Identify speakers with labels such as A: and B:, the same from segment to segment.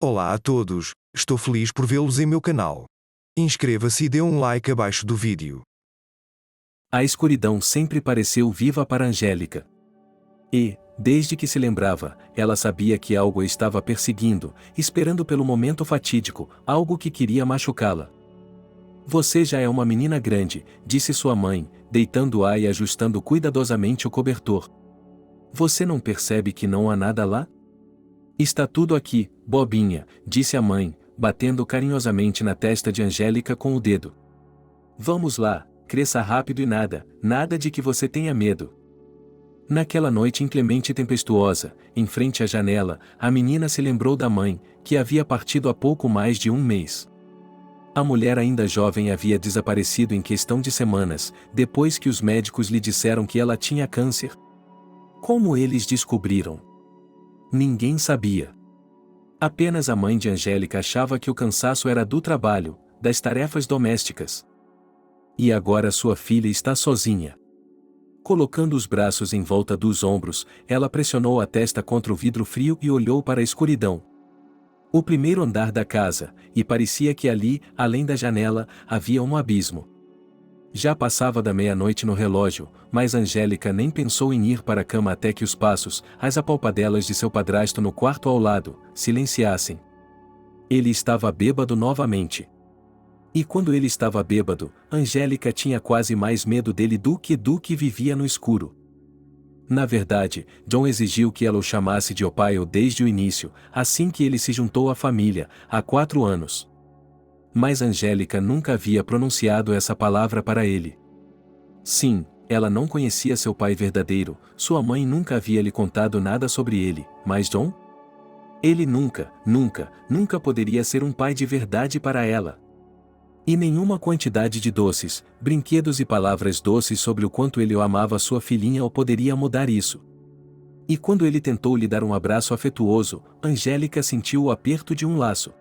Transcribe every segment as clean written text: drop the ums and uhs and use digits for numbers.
A: Olá a todos, estou feliz por vê-los em meu canal. Inscreva-se e dê um like abaixo do vídeo.
B: A escuridão sempre pareceu viva para Angélica. E, desde que se lembrava, ela sabia que algo a estava perseguindo, esperando pelo momento fatídico, algo que queria machucá-la. Você já é uma menina grande, disse sua mãe, deitando-a e ajustando cuidadosamente o cobertor. Você não percebe que não há nada lá? Está tudo aqui, bobinha, disse a mãe, batendo carinhosamente na testa de Angélica com o dedo. Vamos lá, cresça rápido e nada de que você tenha medo. Naquela noite inclemente e tempestuosa, em frente à janela, a menina se lembrou da mãe, que havia partido há pouco mais de um mês. A mulher ainda jovem havia desaparecido em questão de semanas, depois que os médicos lhe disseram que ela tinha câncer. Como eles descobriram? Ninguém sabia. Apenas a mãe de Angélica achava que o cansaço era do trabalho, das tarefas domésticas. E agora sua filha está sozinha. Colocando os braços em volta dos ombros, ela pressionou a testa contra o vidro frio e olhou para a escuridão. O primeiro andar da casa, e parecia que ali, além da janela, havia um abismo. Já passava da meia-noite no relógio, mas Angélica nem pensou em ir para a cama até que os passos, as apalpadelas de seu padrasto no quarto ao lado, silenciassem. Ele estava bêbado novamente. E quando ele estava bêbado, Angélica tinha quase mais medo dele do que vivia no escuro. Na verdade, John exigiu que ela o chamasse de Opaio desde o início, assim que ele se juntou à família, há 4 anos. Mas Angélica nunca havia pronunciado essa palavra para ele. Sim, ela não conhecia seu pai verdadeiro, sua mãe nunca havia lhe contado nada sobre ele, mas John? Ele nunca poderia ser um pai de verdade para ela. E nenhuma quantidade de doces, brinquedos e palavras doces sobre o quanto ele o amava sua filhinha o poderia mudar isso. E quando ele tentou lhe dar um abraço afetuoso, Angélica sentiu o aperto de um laço.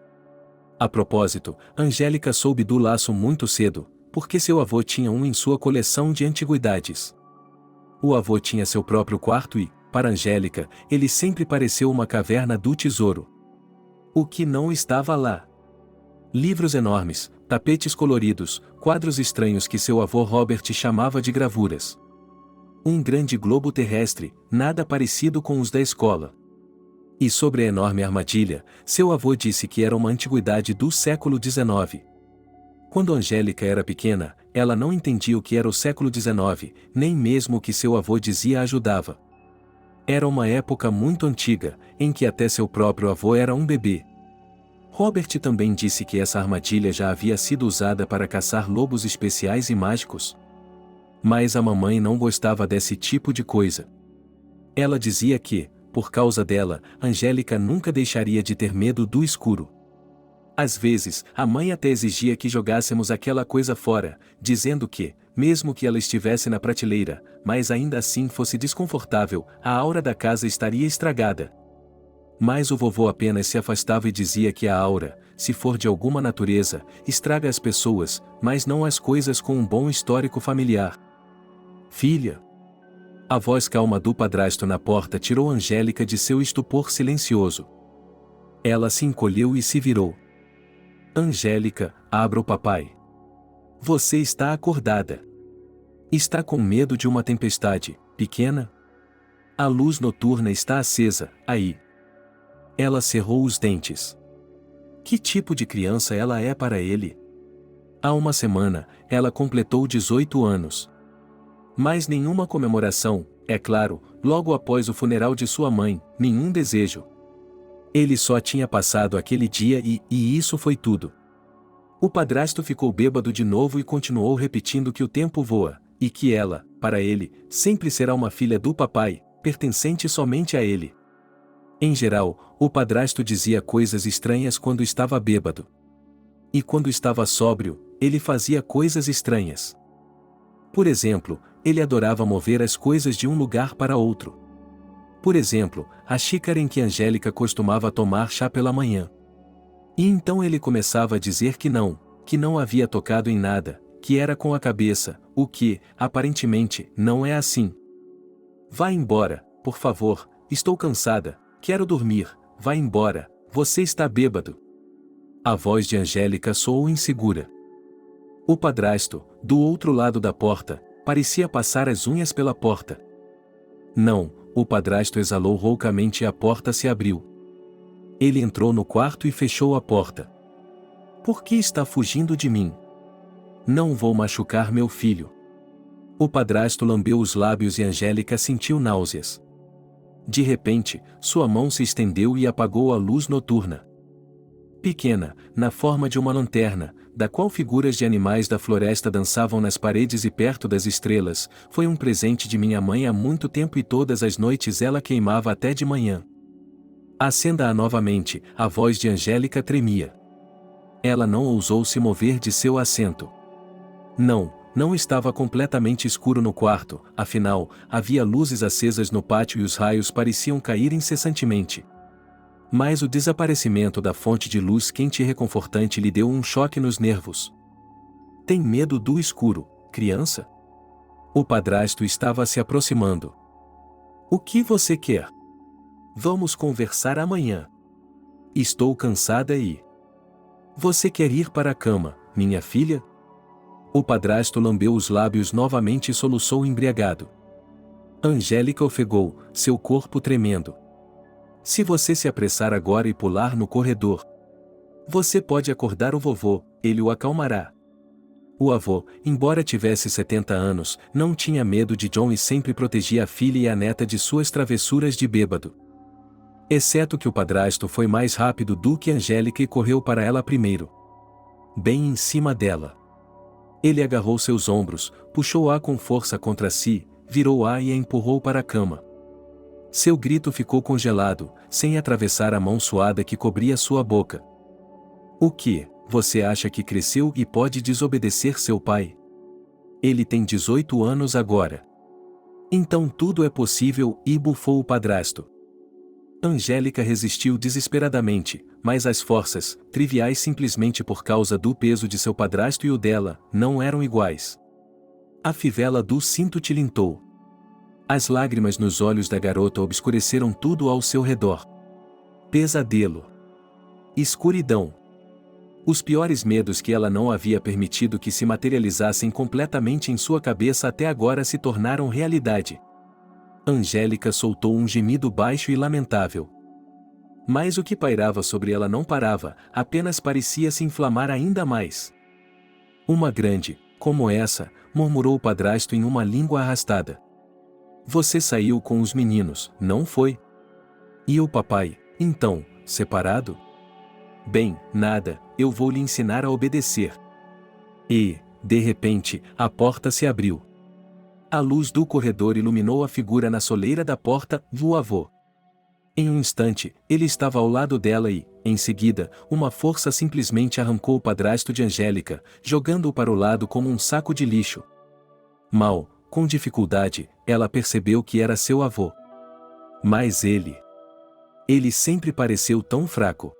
B: A propósito, Angélica soube do laço muito cedo, porque seu avô tinha um em sua coleção de antiguidades. O avô tinha seu próprio quarto e, para Angélica, ele sempre pareceu uma caverna do tesouro. O que não estava lá? Livros enormes, tapetes coloridos, quadros estranhos que seu avô Robert chamava de gravuras. Um grande globo terrestre, nada parecido com os da escola. E sobre a enorme armadilha, seu avô disse que era uma antiguidade do século XIX. Quando Angélica era pequena, ela não entendia o que era o século XIX, nem mesmo o que seu avô dizia ajudava. Era uma época muito antiga, em que até seu próprio avô era um bebê. Robert também disse que essa armadilha já havia sido usada para caçar lobos especiais e mágicos. Mas a mamãe não gostava desse tipo de coisa. Ela dizia que, por causa dela, Angélica nunca deixaria de ter medo do escuro. Às vezes, a mãe até exigia que jogássemos aquela coisa fora, dizendo que, mesmo que ela estivesse na prateleira, mas ainda assim fosse desconfortável, a aura da casa estaria estragada. Mas o vovô apenas se afastava e dizia que a aura, se for de alguma natureza, estraga as pessoas, mas não as coisas com um bom histórico familiar. Filha. A voz calma do padrasto na porta tirou Angélica de seu estupor silencioso. Ela se encolheu e se virou. Angélica, abra o papai. Você está acordada. Está com medo de uma tempestade, pequena? A luz noturna está acesa, aí. Ela cerrou os dentes. Que tipo de criança ela é para ele? Há uma semana, ela completou 18 anos. Mas nenhuma comemoração, é claro, logo após o funeral de sua mãe, nenhum desejo. Ele só tinha passado aquele dia e isso foi tudo. O padrasto ficou bêbado de novo e continuou repetindo que o tempo voa, e que ela, para ele, sempre será uma filha do papai, pertencente somente a ele. Em geral, o padrasto dizia coisas estranhas quando estava bêbado. E quando estava sóbrio, ele fazia coisas estranhas. Por exemplo, ele adorava mover as coisas de um lugar para outro. Por exemplo, a xícara em que Angélica costumava tomar chá pela manhã. E então ele começava a dizer que não havia tocado em nada, que era com a cabeça, o que, aparentemente, não é assim. Vá embora, por favor, estou cansada, quero dormir, vá embora, Você está bêbado. A voz de Angélica soou insegura. O padrasto, do outro lado da porta, parecia passar as unhas pela porta. Não, o padrasto exalou roucamente e a porta se abriu. Ele entrou no quarto e fechou a porta. Por que está fugindo de mim? Não vou machucar meu filho. O padrasto lambeu os lábios e Angélica sentiu náuseas. De repente, sua mão se estendeu e apagou a luz noturna. Pequena, na forma de uma lanterna, da qual figuras de animais da floresta dançavam nas paredes e perto das estrelas, foi um presente de minha mãe há muito tempo e todas as noites ela queimava até de manhã. Acenda-a novamente, a voz de Angélica tremia. Ela não ousou se mover de seu assento. Não estava completamente escuro no quarto, afinal, havia luzes acesas no pátio e os raios pareciam cair incessantemente. Mas o desaparecimento da fonte de luz quente e reconfortante lhe deu um choque nos nervos. Tem medo do escuro, criança? O padrasto estava se aproximando. O que você quer? Vamos conversar amanhã. Estou cansada e... Você quer ir para a cama, minha filha? O padrasto lambeu os lábios novamente e soluçou embriagado. Angélica ofegou, seu corpo tremendo. Se você se apressar agora e pular no corredor, você pode acordar o vovô, ele o acalmará. O avô, embora tivesse 70 anos, não tinha medo de John e sempre protegia a filha e a neta de suas travessuras de bêbado. Exceto que o padrasto foi mais rápido do que Angélica e correu para ela primeiro. Bem em cima dela. Ele agarrou seus ombros, puxou-a com força contra si, virou-a e a empurrou para a cama. Seu grito ficou congelado, sem atravessar a mão suada que cobria sua boca. O que, você acha que cresceu e pode desobedecer seu pai? Ele tem 18 anos agora. Então tudo é possível, e bufou o padrasto. Angélica resistiu desesperadamente, mas as forças, triviais simplesmente por causa do peso de seu padrasto e o dela, não eram iguais. A fivela do cinto tilintou. As lágrimas nos olhos da garota obscureceram tudo ao seu redor. Pesadelo. Escuridão. Os piores medos que ela não havia permitido que se materializassem completamente em sua cabeça até agora se tornaram realidade. Angélica soltou um gemido baixo e lamentável. Mas o que pairava sobre ela não parava, apenas parecia se inflamar ainda mais. Uma grande, como essa, murmurou o padrasto em uma língua arrastada. Você saiu com os meninos, não foi? E o papai, então, separado? Bem, nada, eu vou lhe ensinar a obedecer. E, de repente, a porta se abriu. A luz do corredor iluminou a figura na soleira da porta do avô. Em um instante, ele estava ao lado dela e, em seguida, uma força simplesmente arrancou o padrasto de Angélica, jogando-o para o lado como um saco de lixo. Mal, com dificuldade, ela percebeu que era seu avô. Mas ele sempre pareceu tão fraco.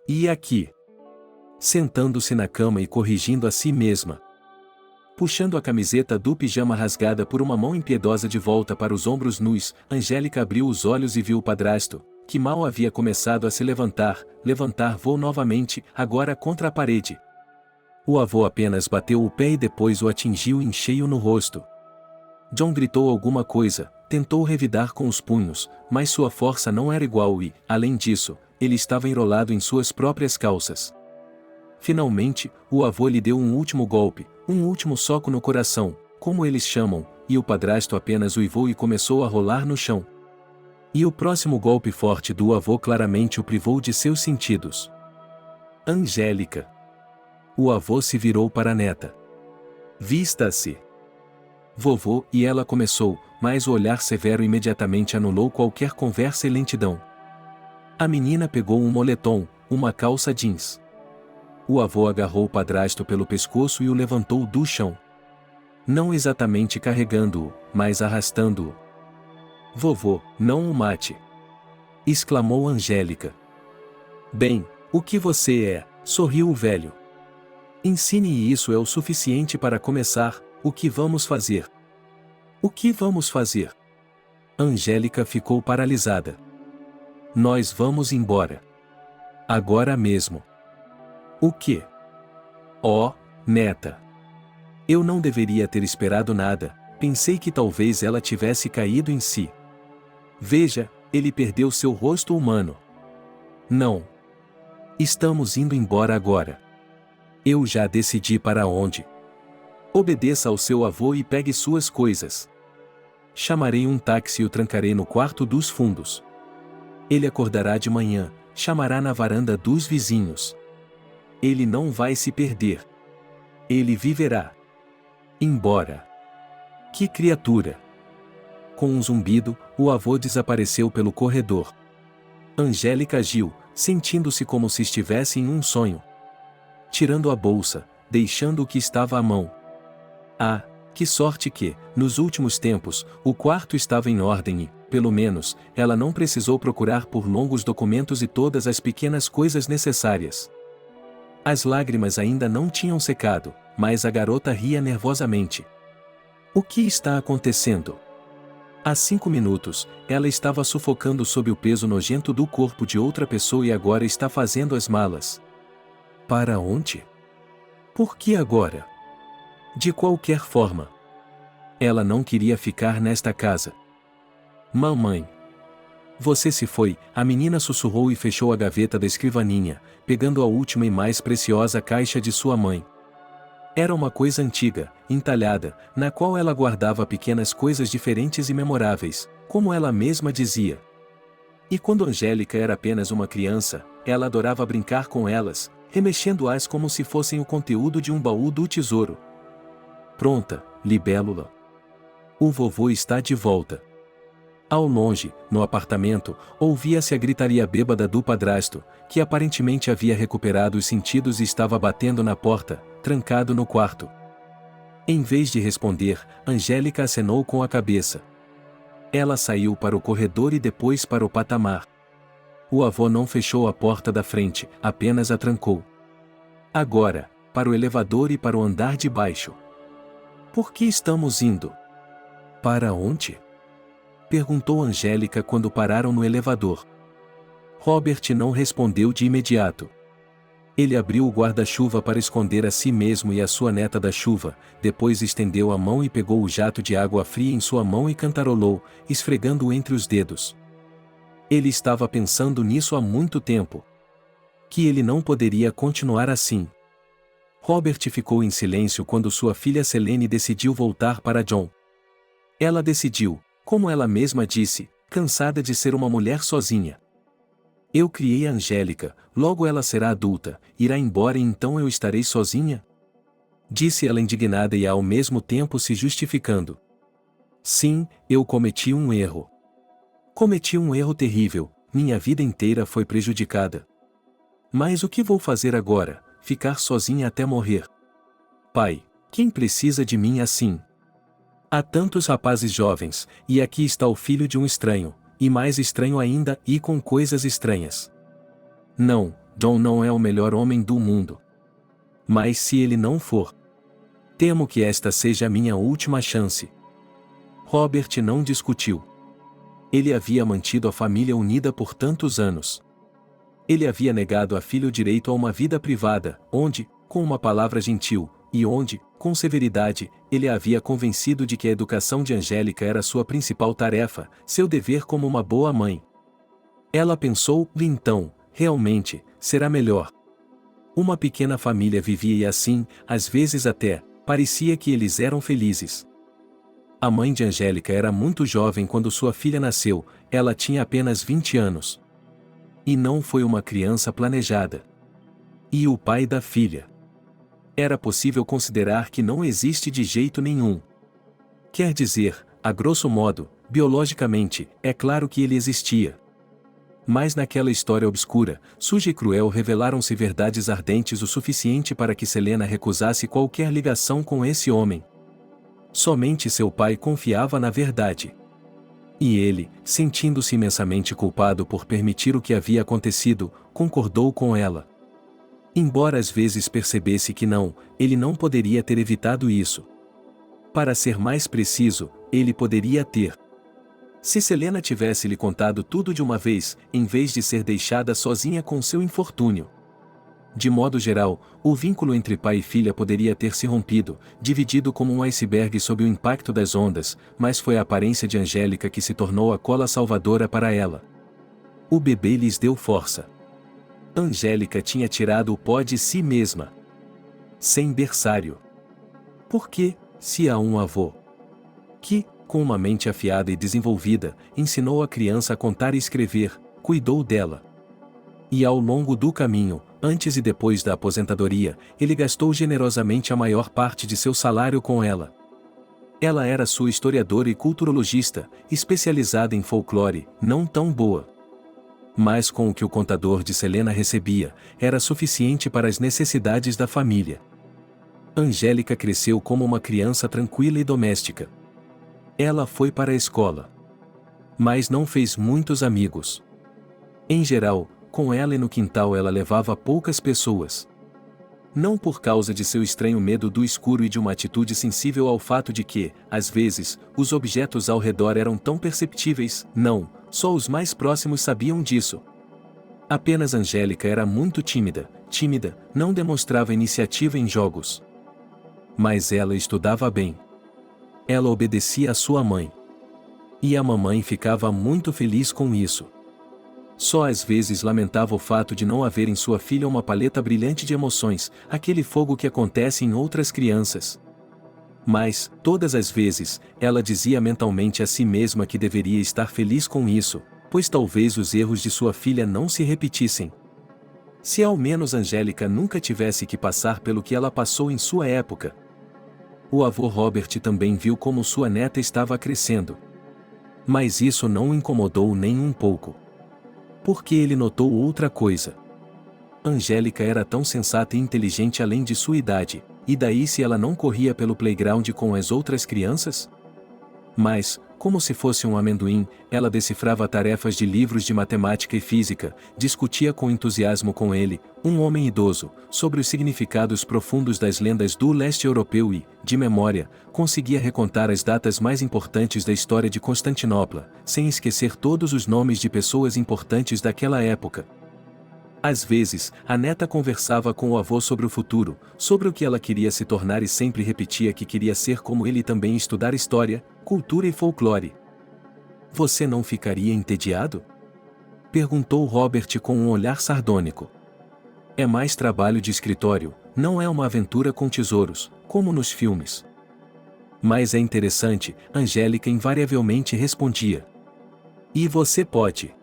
B: E aqui? Sentando-se na cama e corrigindo a si mesma. Puxando a camiseta do pijama rasgada por uma mão impiedosa de volta para os ombros nus, Angélica abriu os olhos e viu o padrasto, que mal havia começado a se levantar voou novamente, agora contra a parede. O avô apenas bateu o pé e depois o atingiu em cheio no rosto. John gritou alguma coisa, tentou revidar com os punhos, mas sua força não era igual e, além disso, ele estava enrolado em suas próprias calças. Finalmente, o avô lhe deu um último golpe, um último soco no coração, como eles chamam, e o padrasto apenas uivou e começou a rolar no chão. E o próximo golpe forte do avô claramente o privou de seus sentidos. Angélica. O avô se virou para a neta. Vista-se. Vovô, e ela começou, mas o olhar severo imediatamente anulou qualquer conversa e lentidão. A menina pegou um moletom, uma calça jeans. O avô agarrou o padrasto pelo pescoço e o levantou do chão. Não exatamente carregando-o, mas arrastando-o. Vovô, não o mate! Exclamou Angélica. Bem, o que você é? Sorriu o velho. Ensine e isso é o suficiente para começar. O que vamos fazer? O que vamos fazer? Angélica ficou paralisada. Nós vamos embora. Agora mesmo. O quê? Oh, neta. Eu não deveria ter esperado nada, pensei que talvez ela tivesse caído em si. Veja, ele perdeu seu rosto humano. Não. Estamos indo embora agora. Eu já decidi para onde. Obedeça ao seu avô e pegue suas coisas. Chamarei um táxi e o trancarei no quarto dos fundos. Ele acordará de manhã, chamará na varanda dos vizinhos. Ele não vai se perder. Ele viverá. Embora. Que criatura! Com um zumbido, o avô desapareceu pelo corredor. Angélica agiu, sentindo-se como se estivesse em um sonho. Tirando a bolsa, deixando o que estava à mão. Ah, que sorte que, nos últimos tempos, o quarto estava em ordem e, pelo menos, ela não precisou procurar por longos documentos e todas as pequenas coisas necessárias. As lágrimas ainda não tinham secado, mas a garota ria nervosamente. O que está acontecendo? Há 5 minutos, ela estava sufocando sob o peso nojento do corpo de outra pessoa e agora está fazendo as malas. Para onde? Por que agora? De qualquer forma. Ela não queria ficar nesta casa. Mamãe. Você se foi, a menina sussurrou e fechou a gaveta da escrivaninha, pegando a última e mais preciosa caixa de sua mãe. Era uma coisa antiga, entalhada, na qual ela guardava pequenas coisas diferentes e memoráveis, como ela mesma dizia. E quando Angélica era apenas uma criança, ela adorava brincar com elas, remexendo-as como se fossem o conteúdo de um baú do tesouro. Pronta, libélula. O vovô está de volta. Ao longe, no apartamento, ouvia-se a gritaria bêbada do padrasto, que aparentemente havia recuperado os sentidos e estava batendo na porta, trancado no quarto. Em vez de responder, Angélica acenou com a cabeça. Ela saiu para o corredor e depois para o patamar. O avô não fechou a porta da frente, apenas a trancou. Agora, para o elevador e para o andar de baixo. Por que estamos indo? Para onde? Perguntou Angélica quando pararam no elevador. Robert não respondeu de imediato. Ele abriu o guarda-chuva para esconder a si mesmo e a sua neta da chuva, depois estendeu a mão e pegou o jato de água fria em sua mão e cantarolou, esfregando-o entre os dedos. Ele estava pensando nisso há muito tempo. Que ele não poderia continuar assim. Robert ficou em silêncio quando sua filha Selene decidiu voltar para John. Ela decidiu, como ela mesma disse, cansada de ser uma mulher sozinha. Eu criei a Angélica, logo ela será adulta, irá embora e então eu estarei sozinha? Disse ela indignada e ao mesmo tempo se justificando. Sim, eu cometi um erro. Cometi um erro terrível, minha vida inteira foi prejudicada. Mas o que vou fazer agora? Ficar sozinha até morrer? Pai, quem precisa de mim assim? Há tantos rapazes jovens, e aqui está o filho de um estranho, e mais estranho ainda, e com coisas estranhas. Não, John não é o melhor homem do mundo. Mas se ele não for, temo que esta seja a minha última chance. Robert não discutiu. Ele havia mantido a família unida por tantos anos. Ele havia negado a filha o direito a uma vida privada, onde, com uma palavra gentil, e onde, com severidade, ele a havia convencido de que a educação de Angélica era sua principal tarefa, seu dever como uma boa mãe. Ela pensou, então, realmente, será melhor. Uma pequena família vivia e assim, às vezes até, parecia que eles eram felizes. A mãe de Angélica era muito jovem quando sua filha nasceu, ela tinha apenas 20 anos. E não foi uma criança planejada. E o pai da filha? Era possível considerar que não existe de jeito nenhum. Quer dizer, a grosso modo, biologicamente, é claro que ele existia. Mas naquela história obscura, suja e cruel revelaram-se verdades ardentes o suficiente para que Selena recusasse qualquer ligação com esse homem. Somente seu pai confiava na verdade. E ele, sentindo-se imensamente culpado por permitir o que havia acontecido, concordou com ela. Embora às vezes percebesse que não, ele não poderia ter evitado isso. Para ser mais preciso, ele poderia ter. Se Selena tivesse lhe contado tudo de uma vez, em vez de ser deixada sozinha com seu infortúnio. De modo geral, o vínculo entre pai e filha poderia ter se rompido, dividido como um iceberg sob o impacto das ondas, mas foi a aparência de Angélica que se tornou a cola salvadora para ela. O bebê lhes deu força. Angélica tinha tirado o pó de si mesma. Sem berçário. Porque, se há um avô que, com uma mente afiada e desenvolvida, ensinou a criança a contar e escrever, cuidou dela. E ao longo do caminho, antes e depois da aposentadoria, ele gastou generosamente a maior parte de seu salário com ela. Ela era sua historiadora e culturologista, especializada em folclore, não tão boa. Mas com o que o contador de Selena recebia, era suficiente para as necessidades da família. Angélica cresceu como uma criança tranquila e doméstica. Ela foi para a escola. Mas não fez muitos amigos. Em geral, com ela e no quintal ela levava poucas pessoas. Não por causa de seu estranho medo do escuro e de uma atitude sensível ao fato de que, às vezes, os objetos ao redor eram tão perceptíveis, não, só os mais próximos sabiam disso. Apenas Angélica era muito tímida, não demonstrava iniciativa em jogos. Mas ela estudava bem. Ela obedecia à sua mãe. E a mamãe ficava muito feliz com isso. Só às vezes lamentava o fato de não haver em sua filha uma paleta brilhante de emoções, aquele fogo que acontece em outras crianças. Mas, todas as vezes, ela dizia mentalmente a si mesma que deveria estar feliz com isso, pois talvez os erros de sua filha não se repetissem. Se ao menos Angélica nunca tivesse que passar pelo que ela passou em sua época. O avô Robert também viu como sua neta estava crescendo. Mas isso não o incomodou nem um pouco. Porque ele notou outra coisa. Angélica era tão sensata e inteligente além de sua idade, e daí se ela não corria pelo playground com as outras crianças? Mas, como se fosse um amendoim, ela decifrava tarefas de livros de matemática e física, discutia com entusiasmo com ele, um homem idoso, sobre os significados profundos das lendas do leste europeu e, de memória, conseguia recontar as datas mais importantes da história de Constantinopla, sem esquecer todos os nomes de pessoas importantes daquela época. Às vezes, a neta conversava com o avô sobre o futuro, sobre o que ela queria se tornar e sempre repetia que queria ser como ele e também estudar história, cultura e folclore. Você não ficaria entediado? Perguntou Robert com um olhar sardônico. É mais trabalho de escritório, não é uma aventura com tesouros, como nos filmes. Mas é interessante, Angélica invariavelmente respondia. E você pode.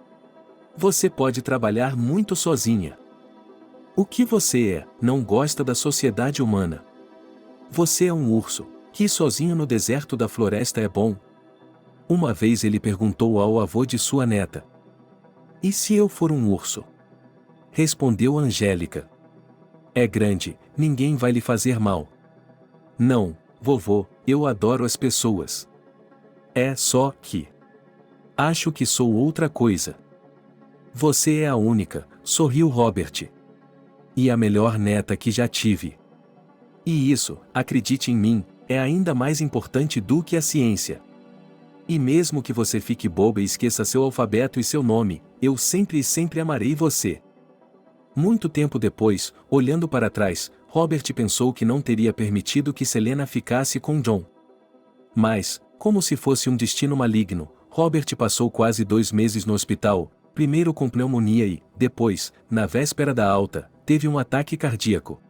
B: Você pode trabalhar muito sozinha. O que você é, não gosta da sociedade humana. Você é um urso, que sozinho no deserto da floresta é bom. Uma vez ele perguntou ao avô de sua neta. E se eu for um urso? Respondeu Angélica. É grande, ninguém vai lhe fazer mal. Não, vovô, eu adoro as pessoas. É só que... acho que sou outra coisa. Você é a única, sorriu Robert. E a melhor neta que já tive. E isso, acredite em mim, é ainda mais importante do que a ciência. E mesmo que você fique boba e esqueça seu alfabeto e seu nome, eu sempre e sempre amarei você. Muito tempo depois, olhando para trás, Robert pensou que não teria permitido que Selena ficasse com John. Mas, como se fosse um destino maligno, Robert passou quase 2 meses no hospital, primeiro com pneumonia e, depois, na véspera da alta, teve um ataque cardíaco.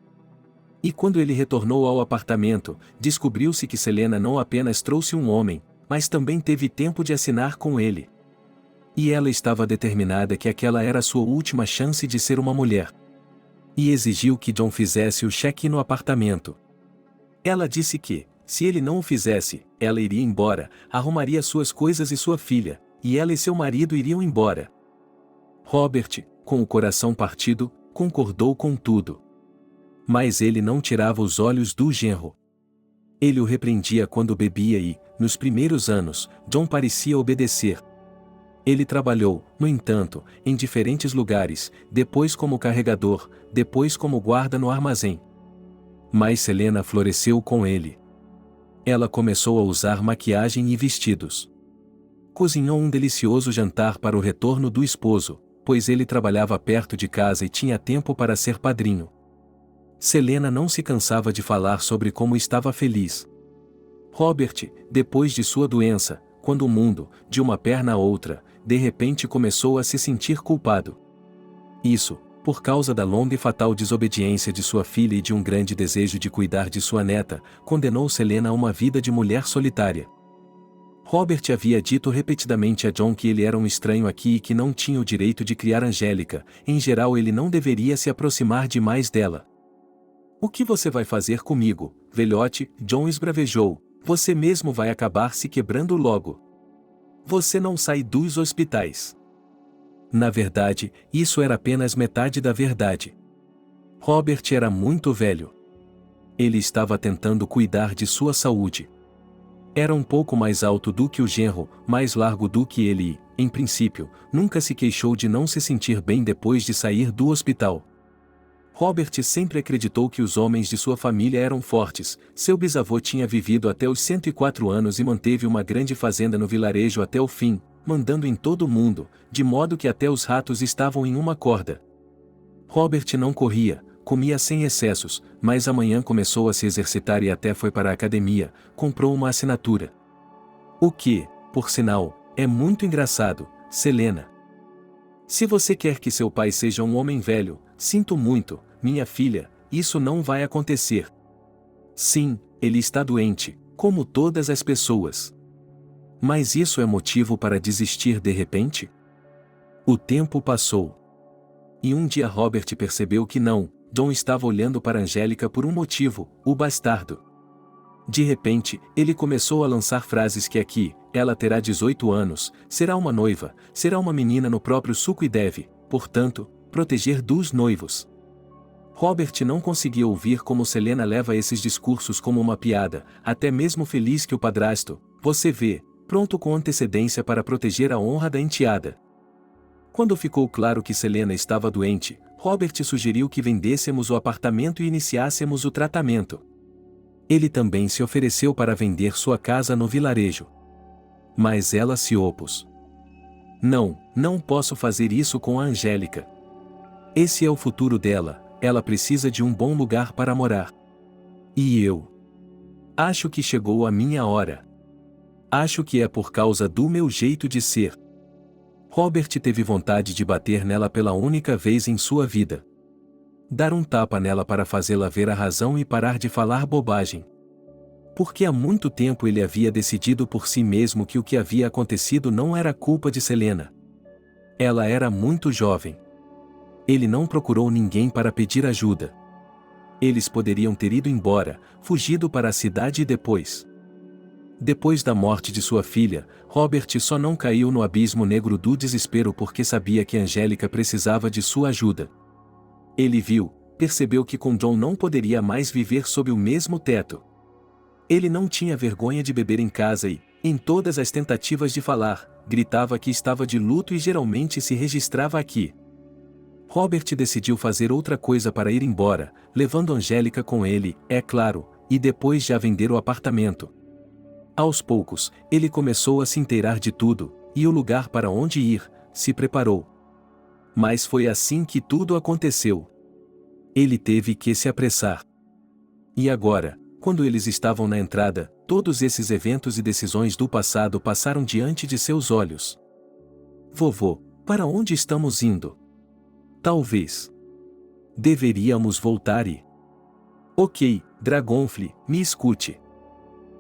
B: E quando ele retornou ao apartamento, descobriu-se que Selena não apenas trouxe um homem, mas também teve tempo de assinar com ele. E ela estava determinada que aquela era sua última chance de ser uma mulher. E exigiu que John fizesse o check-in no apartamento. Ela disse que, se ele não o fizesse, ela iria embora, arrumaria suas coisas e sua filha, e ela e seu marido iriam embora. Robert, com o coração partido, concordou com tudo. Mas ele não tirava os olhos do genro. Ele o repreendia quando bebia e, nos primeiros anos, John parecia obedecer. Ele trabalhou, no entanto, em diferentes lugares, depois como carregador, depois como guarda no armazém. Mas Selena floresceu com ele. Ela começou a usar maquiagem e vestidos. Cozinhou um delicioso jantar para o retorno do esposo, pois ele trabalhava perto de casa e tinha tempo para ser padrinho. Selena não se cansava de falar sobre como estava feliz. Robert, depois de sua doença, quando o mundo, de uma perna a outra, de repente começou a se sentir culpado. Isso, por causa da longa e fatal desobediência de sua filha e de um grande desejo de cuidar de sua neta, condenou Selena a uma vida de mulher solitária. Robert havia dito repetidamente a John que ele era um estranho aqui e que não tinha o direito de criar Angélica, em geral ele não deveria se aproximar demais dela. "O que você vai fazer comigo, velhote?" John esbravejou. "Você mesmo vai acabar se quebrando logo. Você não sai dos hospitais." Na verdade, isso era apenas metade da verdade. Robert era muito velho. Ele estava tentando cuidar de sua saúde. Era um pouco mais alto do que o genro, mais largo do que ele e, em princípio, nunca se queixou de não se sentir bem depois de sair do hospital. Robert sempre acreditou que os homens de sua família eram fortes. Seu bisavô tinha vivido até os 104 anos e manteve uma grande fazenda no vilarejo até o fim, mandando em todo o mundo, de modo que até os ratos estavam em uma corda. Robert não corria, comia sem excessos, mas amanhã começou a se exercitar e até foi para a academia, comprou uma assinatura. O que, por sinal, é muito engraçado, Selena. Se você quer que seu pai seja um homem velho, sinto muito, minha filha, isso não vai acontecer. Sim, ele está doente, como todas as pessoas. Mas isso é motivo para desistir de repente? O tempo passou. E um dia Robert percebeu que não, John estava olhando para Angélica por um motivo, o bastardo. De repente, ele começou a lançar frases que aqui, ela terá 18 anos, será uma noiva, será uma menina no próprio suco e deve, portanto, proteger dos noivos. Robert não conseguia ouvir como Selena leva esses discursos como uma piada, até mesmo feliz que o padrasto, você vê, pronto com antecedência para proteger a honra da enteada. Quando ficou claro que Selena estava doente, Robert sugeriu que vendêssemos o apartamento e iniciássemos o tratamento. Ele também se ofereceu para vender sua casa no vilarejo. Mas ela se opôs. Não, não posso fazer isso com a Angélica. Esse é o futuro dela, ela precisa de um bom lugar para morar. E eu? Acho que chegou a minha hora. Acho que é por causa do meu jeito de ser. Robert teve vontade de bater nela pela única vez em sua vida. Dar um tapa nela para fazê-la ver a razão e parar de falar bobagem. Porque há muito tempo ele havia decidido por si mesmo que o que havia acontecido não era culpa de Selena. Ela era muito jovem. Ele não procurou ninguém para pedir ajuda. Eles poderiam ter ido embora, fugido para a cidade e depois. Depois da morte de sua filha, Robert só não caiu no abismo negro do desespero porque sabia que Angélica precisava de sua ajuda. Ele percebeu que com John não poderia mais viver sob o mesmo teto. Ele não tinha vergonha de beber em casa e, em todas as tentativas de falar, gritava que estava de luto e geralmente se registrava aqui. Robert decidiu fazer outra coisa para ir embora, levando Angélica com ele, é claro, e depois já vender o apartamento. Aos poucos, ele começou a se inteirar de tudo, e o lugar para onde ir, se preparou. Mas foi assim que tudo aconteceu. Ele teve que se apressar. E agora, quando eles estavam na entrada, todos esses eventos e decisões do passado passaram diante de seus olhos. Vovô, para onde estamos indo? Talvez deveríamos voltar e... Ok, Dragonfly, me escute.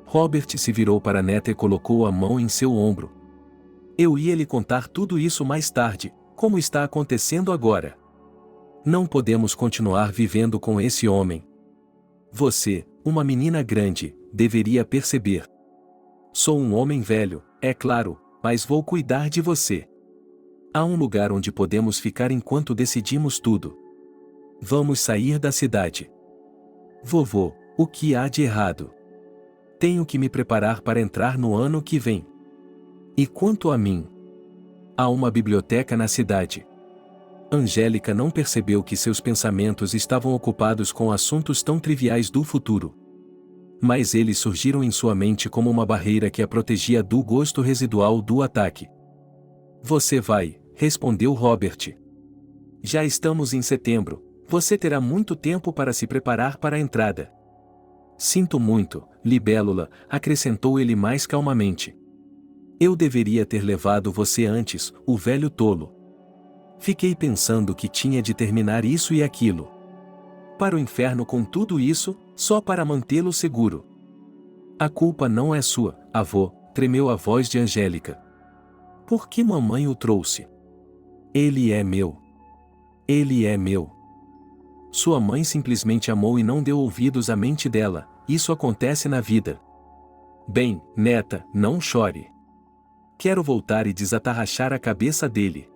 B: Robert se virou para a neta e colocou a mão em seu ombro. Eu ia lhe contar tudo isso mais tarde, como está acontecendo agora. Não podemos continuar vivendo com esse homem. Você, uma menina grande, deveria perceber. Sou um homem velho, é claro, mas vou cuidar de você. Há um lugar onde podemos ficar enquanto decidimos tudo. Vamos sair da cidade. Vovô, o que há de errado? Tenho que me preparar para entrar no ano que vem. E quanto a mim? Há uma biblioteca na cidade. Angélica não percebeu que seus pensamentos estavam ocupados com assuntos tão triviais do futuro. Mas eles surgiram em sua mente como uma barreira que a protegia do gosto residual do ataque. Você vai, respondeu Robert. Já estamos em setembro, você terá muito tempo para se preparar para a entrada. Sinto muito, Libélula, acrescentou ele mais calmamente. Eu deveria ter levado você antes, o velho tolo. Fiquei pensando que tinha de terminar isso e aquilo. Para o inferno com tudo isso, só para mantê-lo seguro. A culpa não é sua, avô, tremeu a voz de Angélica. Por que mamãe o trouxe? Ele é meu. Ele é meu. Sua mãe simplesmente amou e não deu ouvidos à mente dela, isso acontece na vida. Bem, neta, não chore. Quero voltar e desatarrachar a cabeça dele.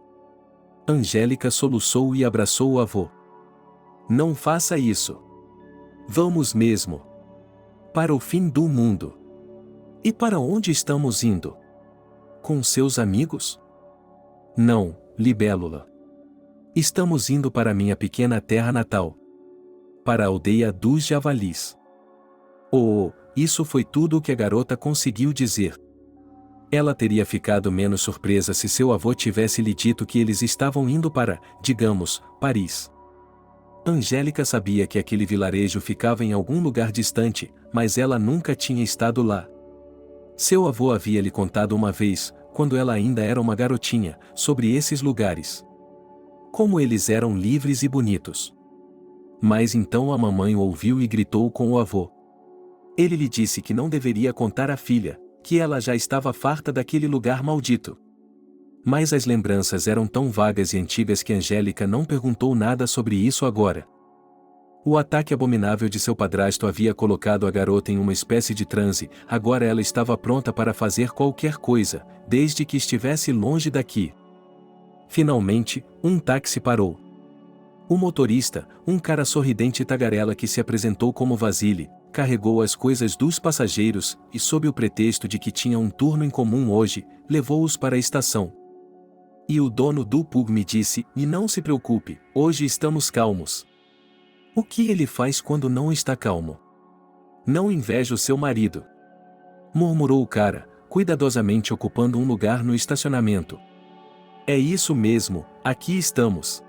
B: Angélica soluçou e abraçou o avô. Não faça isso. Vamos mesmo. Para o fim do mundo. E para onde estamos indo? Com seus amigos? Não, Libélula. Estamos indo para minha pequena terra natal. Para a aldeia dos javalis. Oh, isso foi tudo o que a garota conseguiu dizer. Ela teria ficado menos surpresa se seu avô tivesse lhe dito que eles estavam indo para, digamos, Paris. Angélica sabia que aquele vilarejo ficava em algum lugar distante, mas ela nunca tinha estado lá. Seu avô havia lhe contado uma vez, quando ela ainda era uma garotinha, sobre esses lugares. Como eles eram livres e bonitos. Mas então a mamãe o ouviu e gritou com o avô. Ele lhe disse que não deveria contar à filha, que ela já estava farta daquele lugar maldito. Mas as lembranças eram tão vagas e antigas que Angélica não perguntou nada sobre isso agora. O ataque abominável de seu padrasto havia colocado a garota em uma espécie de transe, agora ela estava pronta para fazer qualquer coisa, desde que estivesse longe daqui. Finalmente, um táxi parou. O motorista, um cara sorridente e tagarela que se apresentou como Vasily, carregou as coisas dos passageiros e, sob o pretexto de que tinha um turno em comum hoje, levou-os para a estação. E o dono do pub me disse, e não se preocupe, hoje estamos calmos. O que ele faz quando não está calmo? Não inveja o seu marido. Murmurou o cara, cuidadosamente ocupando um lugar no estacionamento. É isso mesmo, aqui estamos.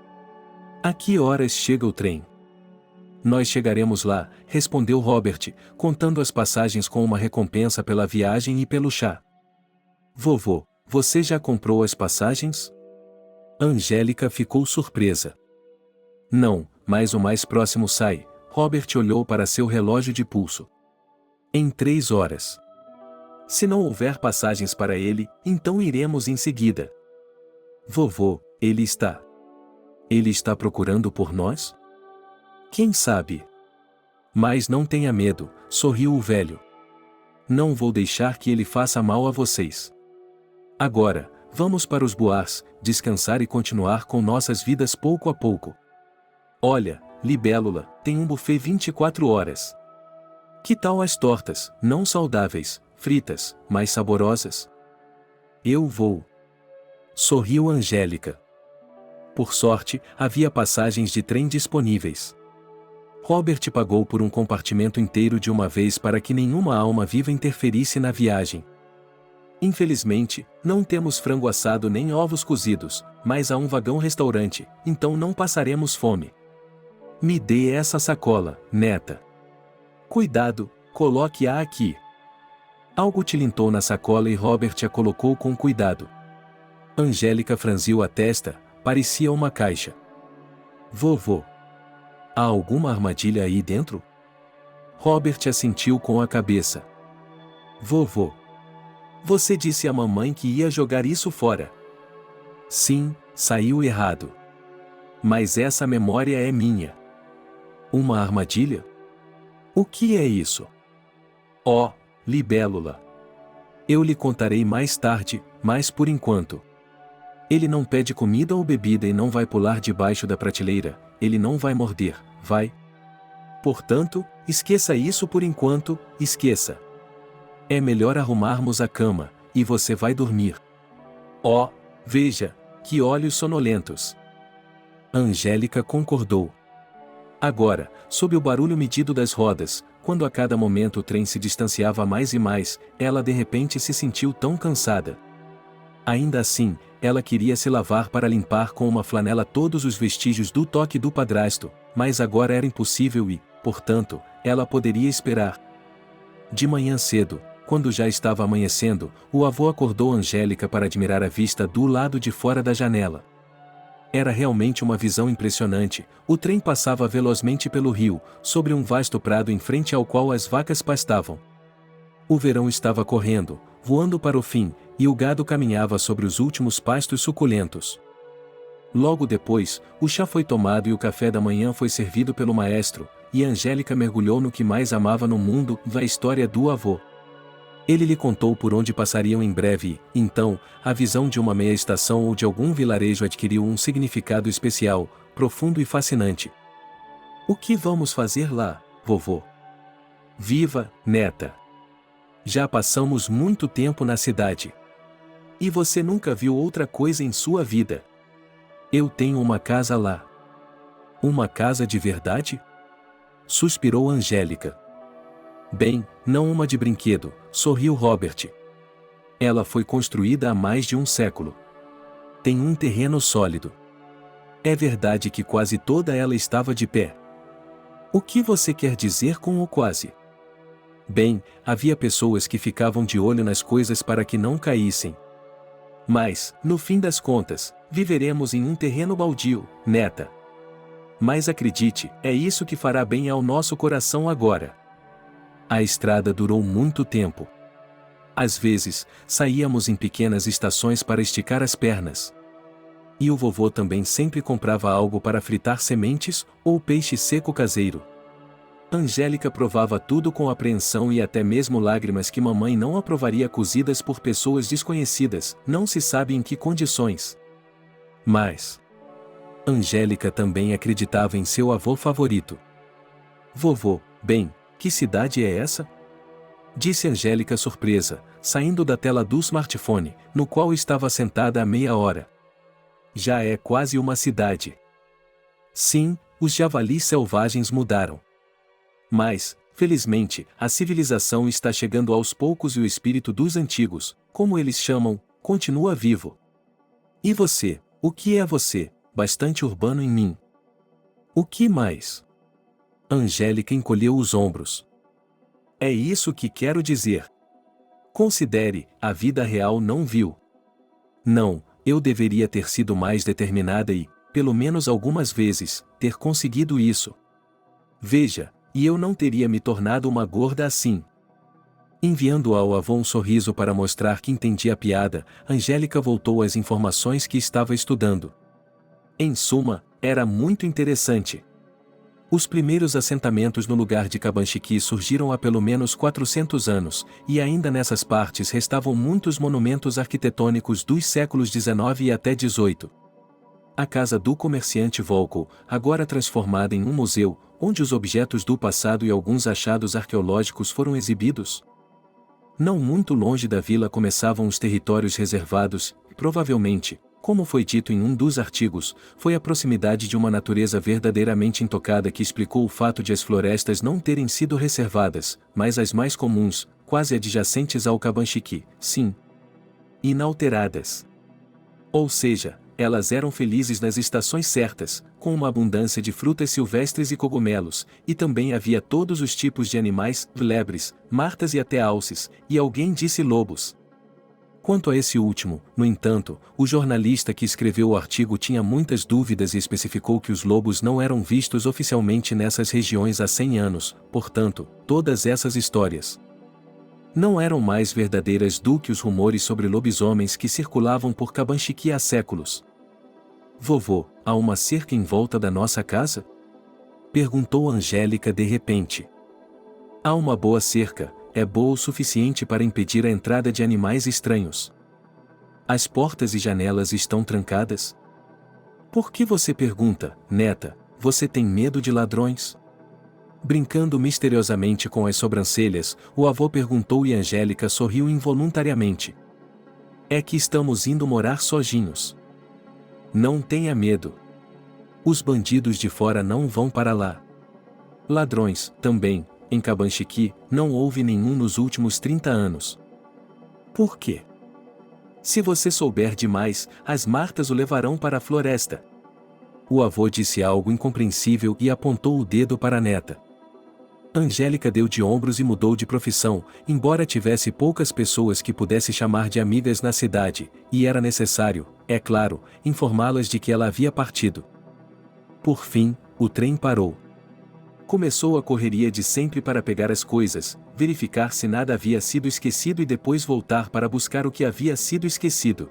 B: A que horas chega o trem? Nós chegaremos lá, respondeu Robert, contando as passagens com uma recompensa pela viagem e pelo chá. Vovô, você já comprou as passagens? Angélica ficou surpresa. Não, mas o mais próximo sai. Robert olhou para seu relógio de pulso. Em 3 horas. Se não houver passagens para ele, então iremos em seguida. Vovô, ele está. Ele está procurando por nós? Quem sabe? Mas não tenha medo, sorriu o velho. Não vou deixar que ele faça mal a vocês. Agora, vamos para os bois, descansar e continuar com nossas vidas pouco a pouco. Olha, Libélula, tem um buffet 24 horas. Que tal as tortas, não saudáveis, fritas, mas saborosas? Eu vou. Sorriu Angélica. Por sorte, havia passagens de trem disponíveis. Robert pagou por um compartimento inteiro de uma vez para que nenhuma alma viva interferisse na viagem. Infelizmente, não temos frango assado nem ovos cozidos, mas há um vagão-restaurante, então não passaremos fome. Me dê essa sacola, neta. Cuidado, coloque-a aqui. Algo tilintou na sacola e Robert a colocou com cuidado. Angélica franziu a testa, parecia uma caixa. Vovô. Há alguma armadilha aí dentro? Robert assentiu com a cabeça. Vovô. Você disse à mamãe que ia jogar isso fora. Sim, saiu errado. Mas essa memória é minha. Uma armadilha? O que é isso? Oh, Libélula. Eu lhe contarei mais tarde, mas por enquanto. Ele não pede comida ou bebida e não vai pular debaixo da prateleira, ele não vai morder, vai? Portanto, esqueça isso por enquanto, esqueça. É melhor arrumarmos a cama, e você vai dormir. Oh, veja, que olhos sonolentos. Angélica concordou. Agora, sob o barulho medido das rodas, quando a cada momento o trem se distanciava mais e mais, ela de repente se sentiu tão cansada. Ainda assim, ela queria se lavar para limpar com uma flanela todos os vestígios do toque do padrasto, mas agora era impossível e, portanto, ela poderia esperar. De manhã cedo, quando já estava amanhecendo, o avô acordou Angélica para admirar a vista do lado de fora da janela. Era realmente uma visão impressionante. O trem passava velozmente pelo rio, sobre um vasto prado em frente ao qual as vacas pastavam. O verão estava correndo, voando para o fim, e o gado caminhava sobre os últimos pastos suculentos. Logo depois, o chá foi tomado e o café da manhã foi servido pelo maestro, e Angélica mergulhou no que mais amava no mundo, a história do avô. Ele lhe contou por onde passariam em breve e, então, a visão de uma meia-estação ou de algum vilarejo adquiriu um significado especial, profundo e fascinante. O que vamos fazer lá, vovô? Viva, neta! Já passamos muito tempo na cidade. E você nunca viu outra coisa em sua vida. Eu tenho uma casa lá. Uma casa de verdade? Suspirou Angélica. Bem, não uma de brinquedo, sorriu Robert. Ela foi construída há mais de um século. Tem um terreno sólido. É verdade que quase toda ela estava de pé. O que você quer dizer com o quase? Bem, havia pessoas que ficavam de olho nas coisas para que não caíssem. Mas, no fim das contas, viveremos em um terreno baldio, neta. Mas acredite, é isso que fará bem ao nosso coração agora. A estrada durou muito tempo. Às vezes, saíamos em pequenas estações para esticar as pernas. E o vovô também sempre comprava algo para fritar sementes, ou peixe seco caseiro. Angélica provava tudo com apreensão e até mesmo lágrimas que mamãe não aprovaria cozidas por pessoas desconhecidas, não se sabe em que condições. Mas Angélica também acreditava em seu avô favorito. Vovô, bem, que cidade é essa? Disse Angélica surpresa, saindo da tela do smartphone, no qual estava sentada há meia hora. Já é quase uma cidade. Sim, os javalis selvagens mudaram. Mas, felizmente, a civilização está chegando aos poucos e o espírito dos antigos, como eles chamam, continua vivo. E você, o que é você, bastante urbano em mim? O que mais? Angélica encolheu os ombros. É isso que quero dizer. Considere, a vida real não viu. Não, eu deveria ter sido mais determinada e, pelo menos algumas vezes, ter conseguido isso. Veja, e eu não teria me tornado uma gorda assim. Enviando ao avô um sorriso para mostrar que entendia a piada, Angélica voltou às informações que estava estudando. Em suma, era muito interessante. Os primeiros assentamentos no lugar de Cabanchiqui surgiram há pelo menos 400 anos, e ainda nessas partes restavam muitos monumentos arquitetônicos dos séculos XIX e até XVIII. A casa do comerciante Volko, agora transformada em um museu, onde os objetos do passado e alguns achados arqueológicos foram exibidos. Não muito longe da vila começavam os territórios reservados, e provavelmente, como foi dito em um dos artigos, foi a proximidade de uma natureza verdadeiramente intocada que explicou o fato de as florestas não terem sido reservadas, mas as mais comuns, quase adjacentes ao Cabanchiqui, sim, inalteradas. Ou seja, elas eram felizes nas estações certas, com uma abundância de frutas silvestres e cogumelos, e também havia todos os tipos de animais, lebres, martas e até alces, e alguém disse lobos. Quanto a esse último, no entanto, o jornalista que escreveu o artigo tinha muitas dúvidas e especificou que os lobos não eram vistos oficialmente nessas regiões há 100 anos, portanto, todas essas histórias não eram mais verdadeiras do que os rumores sobre lobisomens que circulavam por Cabanchiqui há séculos. Vovô, há uma cerca em volta da nossa casa? Perguntou Angélica de repente. Há uma boa cerca. É boa o suficiente para impedir a entrada de animais estranhos. As portas e janelas estão trancadas? Por que você pergunta, neta, você tem medo de ladrões? Brincando misteriosamente com as sobrancelhas, o avô perguntou e Angélica sorriu involuntariamente. É que estamos indo morar sozinhos. Não tenha medo. Os bandidos de fora não vão para lá. Ladrões, também, em Cabanchiqui, não houve nenhum nos últimos 30 anos. Por quê? Se você souber demais, as Martas o levarão para a floresta. O avô disse algo incompreensível e apontou o dedo para a neta. Angélica deu de ombros e mudou de profissão, embora tivesse poucas pessoas que pudesse chamar de amigas na cidade, e era necessário, é claro, informá-las de que ela havia partido. Por fim, o trem parou. Começou a correria de sempre para pegar as coisas, verificar se nada havia sido esquecido e depois voltar para buscar o que havia sido esquecido.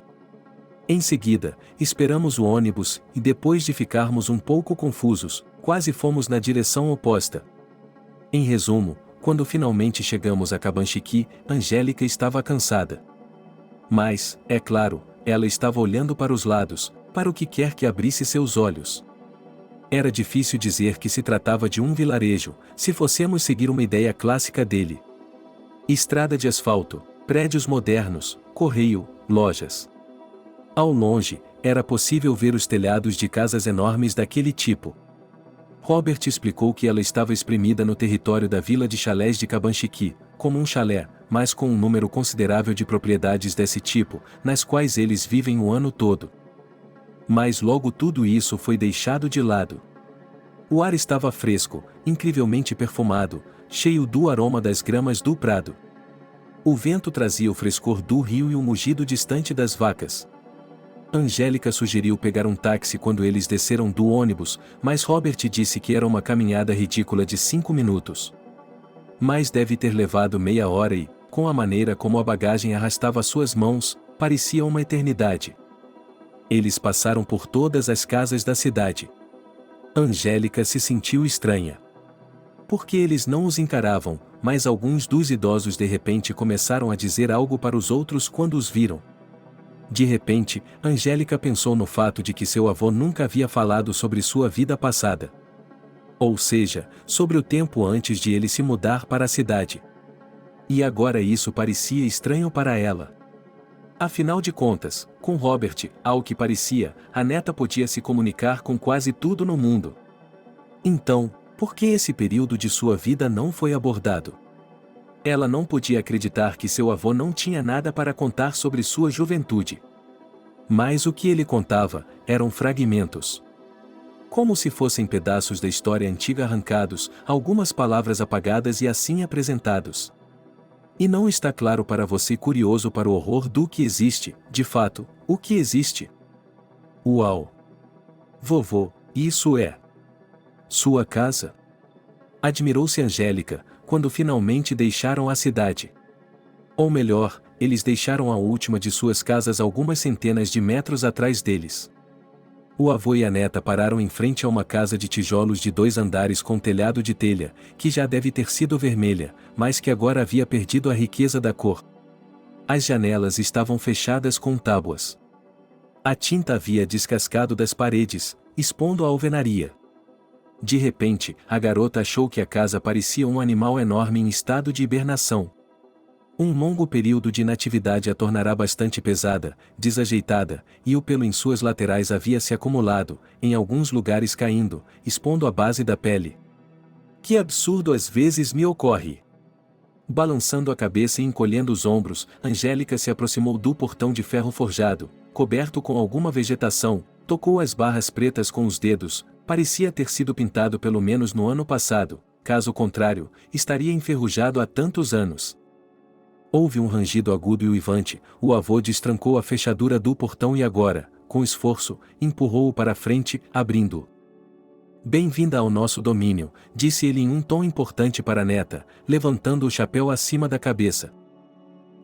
B: Em seguida, esperamos o ônibus e depois de ficarmos um pouco confusos, quase fomos na direção oposta. Em resumo, quando finalmente chegamos a Cabanchiqui, Angélica estava cansada. Mas, é claro, ela estava olhando para os lados, para o que quer que abrisse seus olhos. Era difícil dizer que se tratava de um vilarejo, se fossemos seguir uma ideia clássica dele. Estrada de asfalto, prédios modernos, correio, lojas. Ao longe, era possível ver os telhados de casas enormes daquele tipo. Robert explicou que ela estava espremida no território da vila de chalés de Cabanchiqui, como um chalé, mas com um número considerável de propriedades desse tipo, nas quais eles vivem o ano todo. Mas logo tudo isso foi deixado de lado. O ar estava fresco, incrivelmente perfumado, cheio do aroma das gramas do prado. O vento trazia o frescor do rio e o mugido distante das vacas. Angélica sugeriu pegar um táxi quando eles desceram do ônibus, mas Robert disse que era uma caminhada ridícula de 5 minutos. Mas deve ter levado meia hora e, com a maneira como a bagagem arrastava suas mãos, parecia uma eternidade. Eles passaram por todas as casas da cidade. Angélica se sentiu estranha. Porque eles não os encaravam, mas alguns dos idosos de repente começaram a dizer algo para os outros quando os viram. De repente, Angélica pensou no fato de que seu avô nunca havia falado sobre sua vida passada. Ou seja, sobre o tempo antes de ele se mudar para a cidade. E agora isso parecia estranho para ela. Afinal de contas, com Robert, ao que parecia, a neta podia se comunicar com quase tudo no mundo. Então, por que esse período de sua vida não foi abordado? Ela não podia acreditar que seu avô não tinha nada para contar sobre sua juventude. Mas o que ele contava eram fragmentos. Como se fossem pedaços da história antiga arrancados, algumas palavras apagadas e assim apresentados. E não está claro para você curioso para o horror do que existe, de fato, o que existe? Uau! Vovô, isso é sua casa? Admirou-se Angélica, quando finalmente deixaram a cidade. Ou melhor, eles deixaram a última de suas casas algumas centenas de metros atrás deles. O avô e a neta pararam em frente a uma casa de tijolos de 2 andares com telhado de telha, que já deve ter sido vermelha, mas que agora havia perdido a riqueza da cor. As janelas estavam fechadas com tábuas. A tinta havia descascado das paredes, expondo a alvenaria. De repente, a garota achou que a casa parecia um animal enorme em estado de hibernação. Um longo período de inatividade a tornará bastante pesada, desajeitada, e o pelo em suas laterais havia se acumulado, em alguns lugares caindo, expondo a base da pele. Que absurdo às vezes me ocorre! Balançando a cabeça e encolhendo os ombros, Angélica se aproximou do portão de ferro forjado, coberto com alguma vegetação, tocou as barras pretas com os dedos. Parecia ter sido pintado pelo menos no ano passado, caso contrário, estaria enferrujado há tantos anos. Houve um rangido agudo e uivante, o avô destrancou a fechadura do portão e agora, com esforço, empurrou-o para a frente, abrindo-o. Bem-vinda ao nosso domínio, disse ele em um tom importante para a neta, levantando o chapéu acima da cabeça.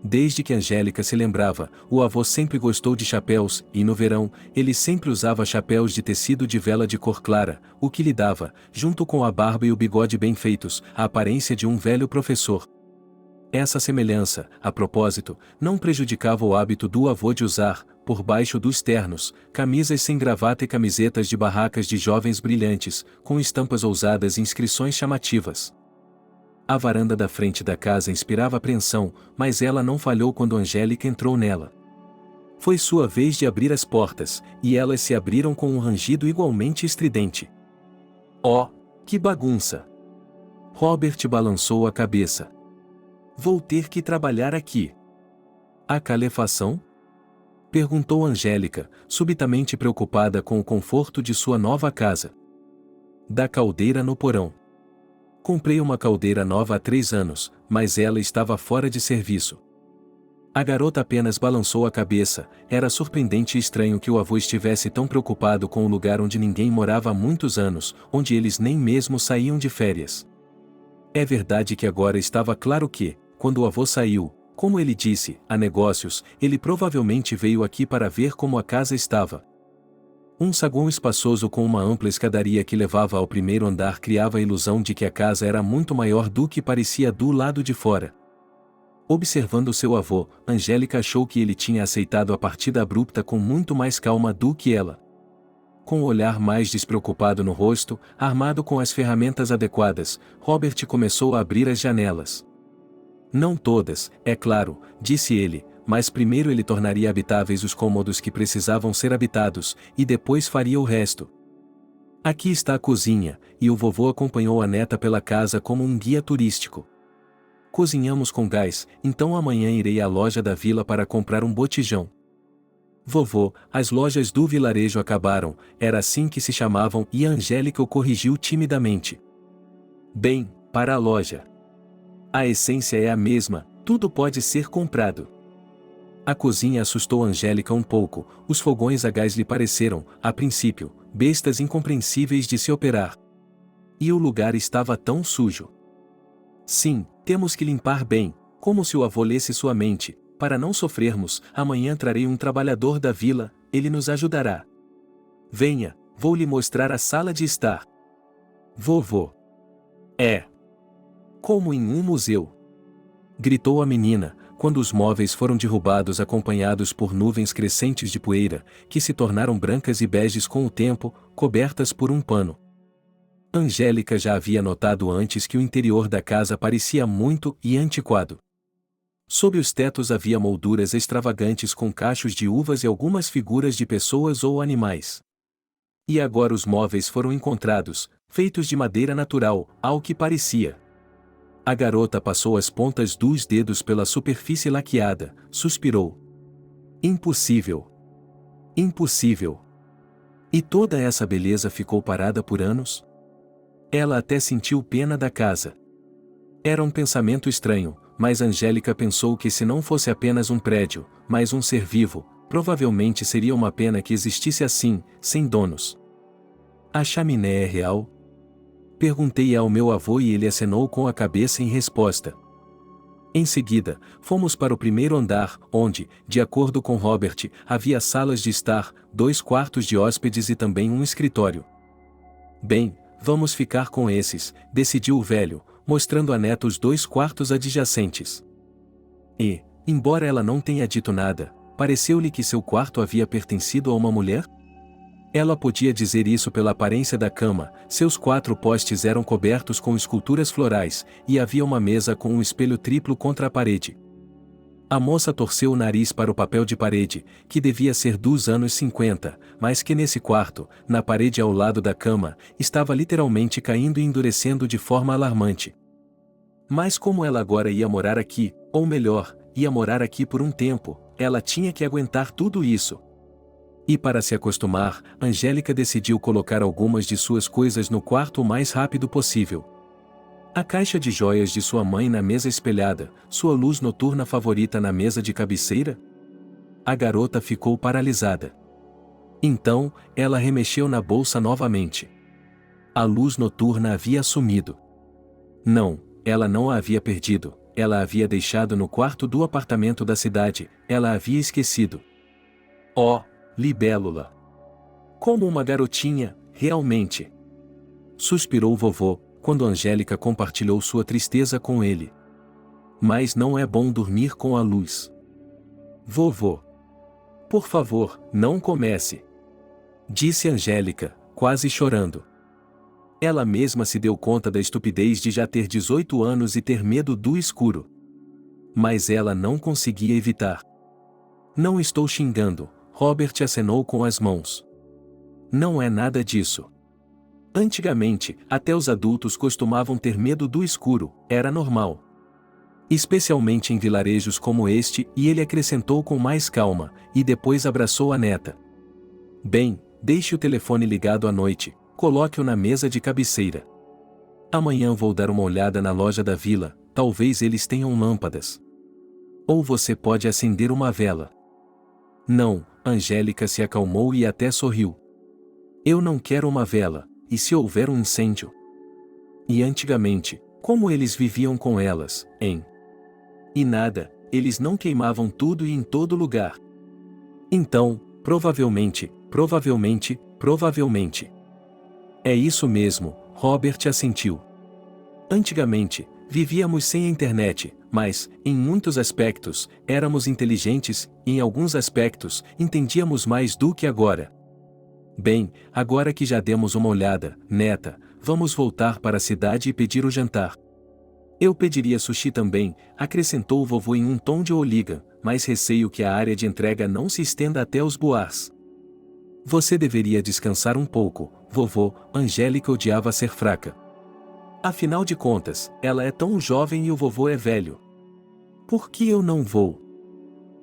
B: Desde que Angélica se lembrava, o avô sempre gostou de chapéus, e no verão, ele sempre usava chapéus de tecido de vela de cor clara, o que lhe dava, junto com a barba e o bigode bem feitos, a aparência de um velho professor. Essa semelhança, a propósito, não prejudicava o hábito do avô de usar, por baixo dos ternos, camisas sem gravata e camisetas de barracas de jovens brilhantes, com estampas ousadas e inscrições chamativas. A varanda da frente da casa inspirava apreensão, mas ela não falhou quando Angélica entrou nela. Foi sua vez de abrir as portas, e elas se abriram com um rangido igualmente estridente. Oh, que bagunça! Robert balançou a cabeça. Vou ter que trabalhar aqui. A calefação? Perguntou Angélica, subitamente preocupada com o conforto de sua nova casa. Da caldeira no porão. Comprei uma caldeira nova há 3 anos, mas ela estava fora de serviço. A garota apenas balançou a cabeça. Era surpreendente e estranho que o avô estivesse tão preocupado com o lugar onde ninguém morava há muitos anos, onde eles nem mesmo saíam de férias. É verdade que agora estava claro que, quando o avô saiu, como ele disse, a negócios, ele provavelmente veio aqui para ver como a casa estava. Um saguão espaçoso com uma ampla escadaria que levava ao primeiro andar criava a ilusão de que a casa era muito maior do que parecia do lado de fora. Observando seu avô, Angélica achou que ele tinha aceitado a partida abrupta com muito mais calma do que ela. Com o olhar mais despreocupado no rosto, armado com as ferramentas adequadas, Robert começou a abrir as janelas. Não todas, é claro, disse ele, mas primeiro ele tornaria habitáveis os cômodos que precisavam ser habitados, e depois faria o resto. Aqui está a cozinha, e o vovô acompanhou a neta pela casa como um guia turístico. Cozinhamos com gás, então amanhã irei à loja da vila para comprar um botijão. Vovô, as lojas do vilarejo acabaram, era assim que se chamavam e a Angélica o corrigiu timidamente. Bem, para a loja. A essência é a mesma, tudo pode ser comprado. A cozinha assustou Angélica um pouco, os fogões a gás lhe pareceram, a princípio, bestas incompreensíveis de se operar. E o lugar estava tão sujo. Sim, temos que limpar bem, como se o avô lesse sua mente. Para não sofrermos, amanhã trarei um trabalhador da vila, ele nos ajudará. Venha, vou lhe mostrar a sala de estar. Vovô. É. Como em um museu. Gritou a menina, quando os móveis foram derrubados acompanhados por nuvens crescentes de poeira, que se tornaram brancas e beges com o tempo, cobertas por um pano. Angélica já havia notado antes que o interior da casa parecia muito e antiquado. Sob os tetos havia molduras extravagantes com cachos de uvas e algumas figuras de pessoas ou animais. E agora os móveis foram encontrados, feitos de madeira natural, ao que parecia. A garota passou as pontas dos dedos pela superfície laqueada, suspirou. Impossível. Impossível. E toda essa beleza ficou parada por anos? Ela até sentiu pena da casa. Era um pensamento estranho, mas Angélica pensou que se não fosse apenas um prédio, mas um ser vivo, provavelmente seria uma pena que existisse assim, sem donos. A chaminé é real? Perguntei ao meu avô e ele acenou com a cabeça em resposta. Em seguida, fomos para o primeiro andar, onde, de acordo com Robert, havia salas de estar, 2 quartos de hóspedes e também um escritório. Bem, vamos ficar com esses, decidiu o velho, mostrando à neta os 2 quartos adjacentes. E, embora ela não tenha dito nada, pareceu-lhe que seu quarto havia pertencido a uma mulher? Ela podia dizer isso pela aparência da cama, seus 4 postes eram cobertos com esculturas florais, e havia uma mesa com um espelho triplo contra a parede. A moça torceu o nariz para o papel de parede, que devia ser dos anos 50, mas que nesse quarto, na parede ao lado da cama, estava literalmente caindo e endurecendo de forma alarmante. Mas como ela agora ia morar aqui, ou melhor, ia morar aqui por um tempo, ela tinha que aguentar tudo isso. E para se acostumar, Angélica decidiu colocar algumas de suas coisas no quarto o mais rápido possível. A caixa de joias de sua mãe na mesa espelhada, sua luz noturna favorita na mesa de cabeceira? A garota ficou paralisada. Então, ela remexeu na bolsa novamente. A luz noturna havia sumido. Não, ela não a havia perdido, ela a havia deixado no quarto do apartamento da cidade, ela a havia esquecido. Oh, libélula! Como uma garotinha, realmente! Suspirou o vovô, quando Angélica compartilhou sua tristeza com ele. Mas não é bom dormir com a luz. Vovô! Por favor, não comece! Disse Angélica, quase chorando. Ela mesma se deu conta da estupidez de já ter 18 anos e ter medo do escuro. Mas ela não conseguia evitar. Não estou xingando, Robert acenou com as mãos. Não é nada disso. Antigamente, até os adultos costumavam ter medo do escuro, era normal. Especialmente em vilarejos como este, e ele acrescentou com mais calma, e depois abraçou a neta. Bem, deixe o telefone ligado à noite, coloque-o na mesa de cabeceira. Amanhã vou dar uma olhada na loja da vila, talvez eles tenham lâmpadas. Ou você pode acender uma vela. Não, Angélica se acalmou e até sorriu. Eu não quero uma vela, e se houver um incêndio? E antigamente, como eles viviam com elas, hein? E nada, eles não queimavam tudo e em todo lugar. Então, provavelmente. É isso mesmo, Robert assentiu. Antigamente, vivíamos sem a internet, mas, em muitos aspectos, éramos inteligentes, e em alguns aspectos, entendíamos mais do que agora. Bem, agora que já demos uma olhada, neta, vamos voltar para a cidade e pedir o jantar. Eu pediria sushi também, acrescentou o vovô em um tom de oliga, mas receio que a área de entrega não se estenda até os bois. Você deveria descansar um pouco, vovô. Angélica odiava ser fraca. Afinal de contas, ela é tão jovem e o vovô é velho. Por que eu não vou?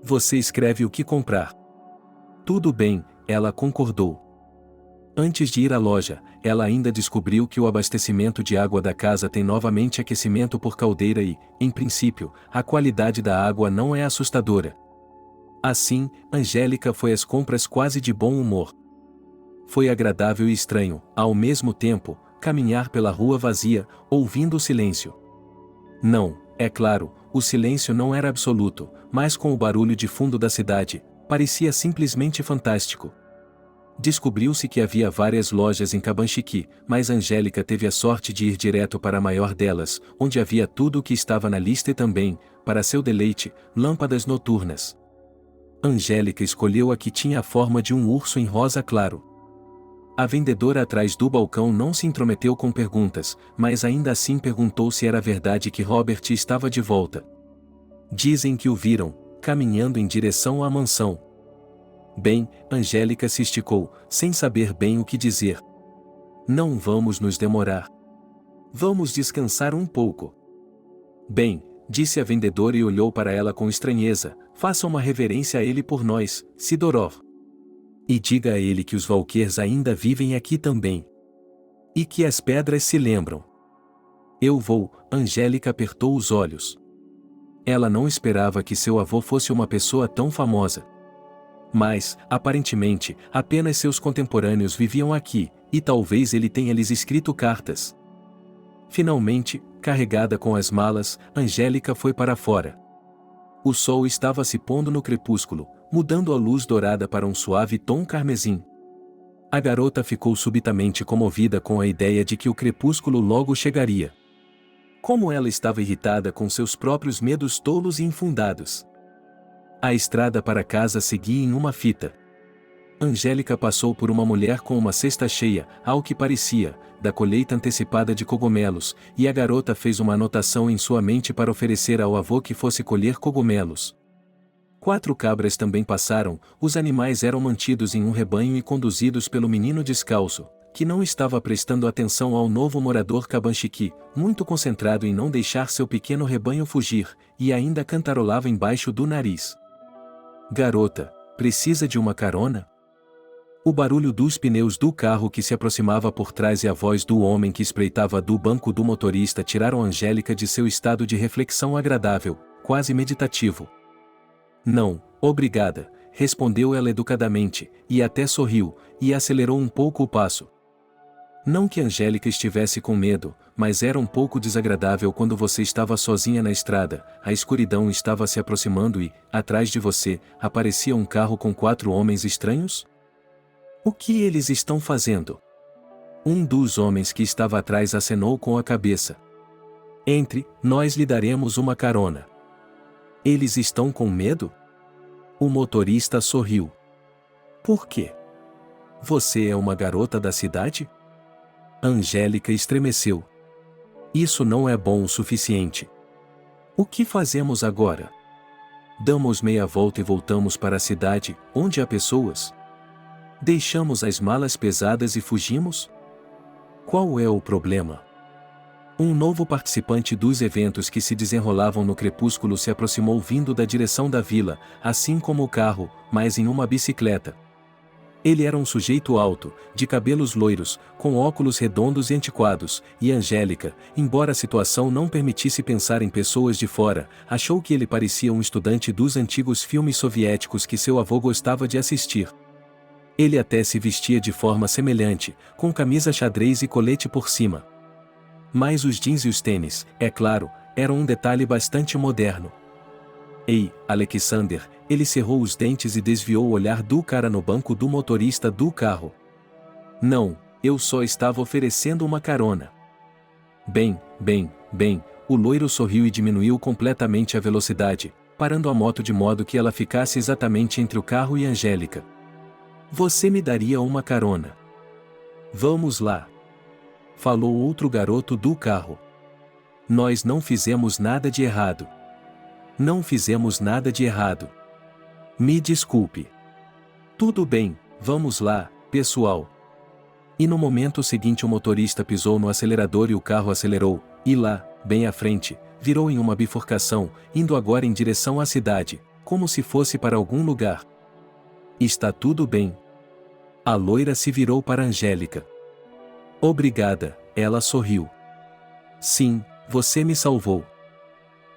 B: Você escreve o que comprar. Tudo bem, ela concordou. Antes de ir à loja, ela ainda descobriu que o abastecimento de água da casa tem novamente aquecimento por caldeira e, em princípio, a qualidade da água não é assustadora. Assim, Angélica foi às compras quase de bom humor. Foi agradável e estranho, ao mesmo tempo, caminhar pela rua vazia, ouvindo o silêncio. Não, é claro, o silêncio não era absoluto, mas com o barulho de fundo da cidade, parecia simplesmente fantástico. Descobriu-se que havia várias lojas em Cabanchiqui, mas Angélica teve a sorte de ir direto para a maior delas, onde havia tudo o que estava na lista e também, para seu deleite, lâmpadas noturnas. Angélica escolheu a que tinha a forma de um urso em rosa claro. A vendedora atrás do balcão não se intrometeu com perguntas, mas ainda assim perguntou se era verdade que Robert estava de volta. Dizem que o viram, caminhando em direção à mansão. Bem, Angélica se esticou, sem saber bem o que dizer. Não vamos nos demorar. Vamos descansar um pouco. Bem, disse a vendedora e olhou para ela com estranheza, faça uma reverência a ele por nós, Sidorov. E diga a ele que os Valqueirs ainda vivem aqui também. E que as pedras se lembram. Eu vou, Angélica apertou os olhos. Ela não esperava que seu avô fosse uma pessoa tão famosa. Mas, aparentemente, apenas seus contemporâneos viviam aqui, e talvez ele tenha lhes escrito cartas. Finalmente, carregada com as malas, Angélica foi para fora. O sol estava se pondo no crepúsculo, mudando a luz dourada para um suave tom carmesim. A garota ficou subitamente comovida com a ideia de que o crepúsculo logo chegaria. Como ela estava irritada com seus próprios medos tolos e infundados. A estrada para casa seguia em uma fita. Angélica passou por uma mulher com uma cesta cheia, ao que parecia, da colheita antecipada de cogumelos, e a garota fez uma anotação em sua mente para oferecer ao avô que fosse colher cogumelos. 4 cabras também passaram, os animais eram mantidos em um rebanho e conduzidos pelo menino descalço, que não estava prestando atenção ao novo morador Cabanchiqui, muito concentrado em não deixar seu pequeno rebanho fugir, e ainda cantarolava embaixo do nariz. Garota, precisa de uma carona? O barulho dos pneus do carro que se aproximava por trás e a voz do homem que espreitava do banco do motorista tiraram Angélica de seu estado de reflexão agradável, quase meditativo. Não, obrigada, respondeu ela educadamente, e até sorriu, e acelerou um pouco o passo. Não que Angélica estivesse com medo, mas era um pouco desagradável quando você estava sozinha na estrada, a escuridão estava se aproximando e, atrás de você, aparecia um carro com 4 homens estranhos? O que eles estão fazendo? Um dos homens que estava atrás acenou com a cabeça. Entre, nós lhe daremos uma carona. Eles estão com medo? O motorista sorriu. Por quê? Você é uma garota da cidade? Angélica estremeceu. Isso não é bom o suficiente. O que fazemos agora? Damos meia volta e voltamos para a cidade, onde há pessoas? Deixamos as malas pesadas e fugimos? Qual é o problema? Um novo participante dos eventos que se desenrolavam no crepúsculo se aproximou vindo da direção da vila, assim como o carro, mas em uma bicicleta. Ele era um sujeito alto, de cabelos loiros, com óculos redondos e antiquados, e Angélica, embora a situação não permitisse pensar em pessoas de fora, achou que ele parecia um estudante dos antigos filmes soviéticos que seu avô gostava de assistir. Ele até se vestia de forma semelhante, com camisa xadrez e colete por cima. Mas os jeans e os tênis, é claro, eram um detalhe bastante moderno. Ei, Alexander, ele cerrou os dentes e desviou o olhar do cara no banco do motorista do carro. Não, eu só estava oferecendo uma carona. Bem, o loiro sorriu e diminuiu completamente a velocidade, parando a moto de modo que ela ficasse exatamente entre o carro e Angélica. Você me daria uma carona? Vamos lá. Falou outro garoto do carro. Nós não fizemos nada de errado. Não fizemos nada de errado. Me desculpe. Tudo bem, vamos lá, pessoal. E no momento seguinte o motorista pisou no acelerador e o carro acelerou, e lá, bem à frente, virou em uma bifurcação, indo agora em direção à cidade, como se fosse para algum lugar. Está tudo bem. A loira se virou para Angélica. Obrigada, ela sorriu. Sim, você me salvou.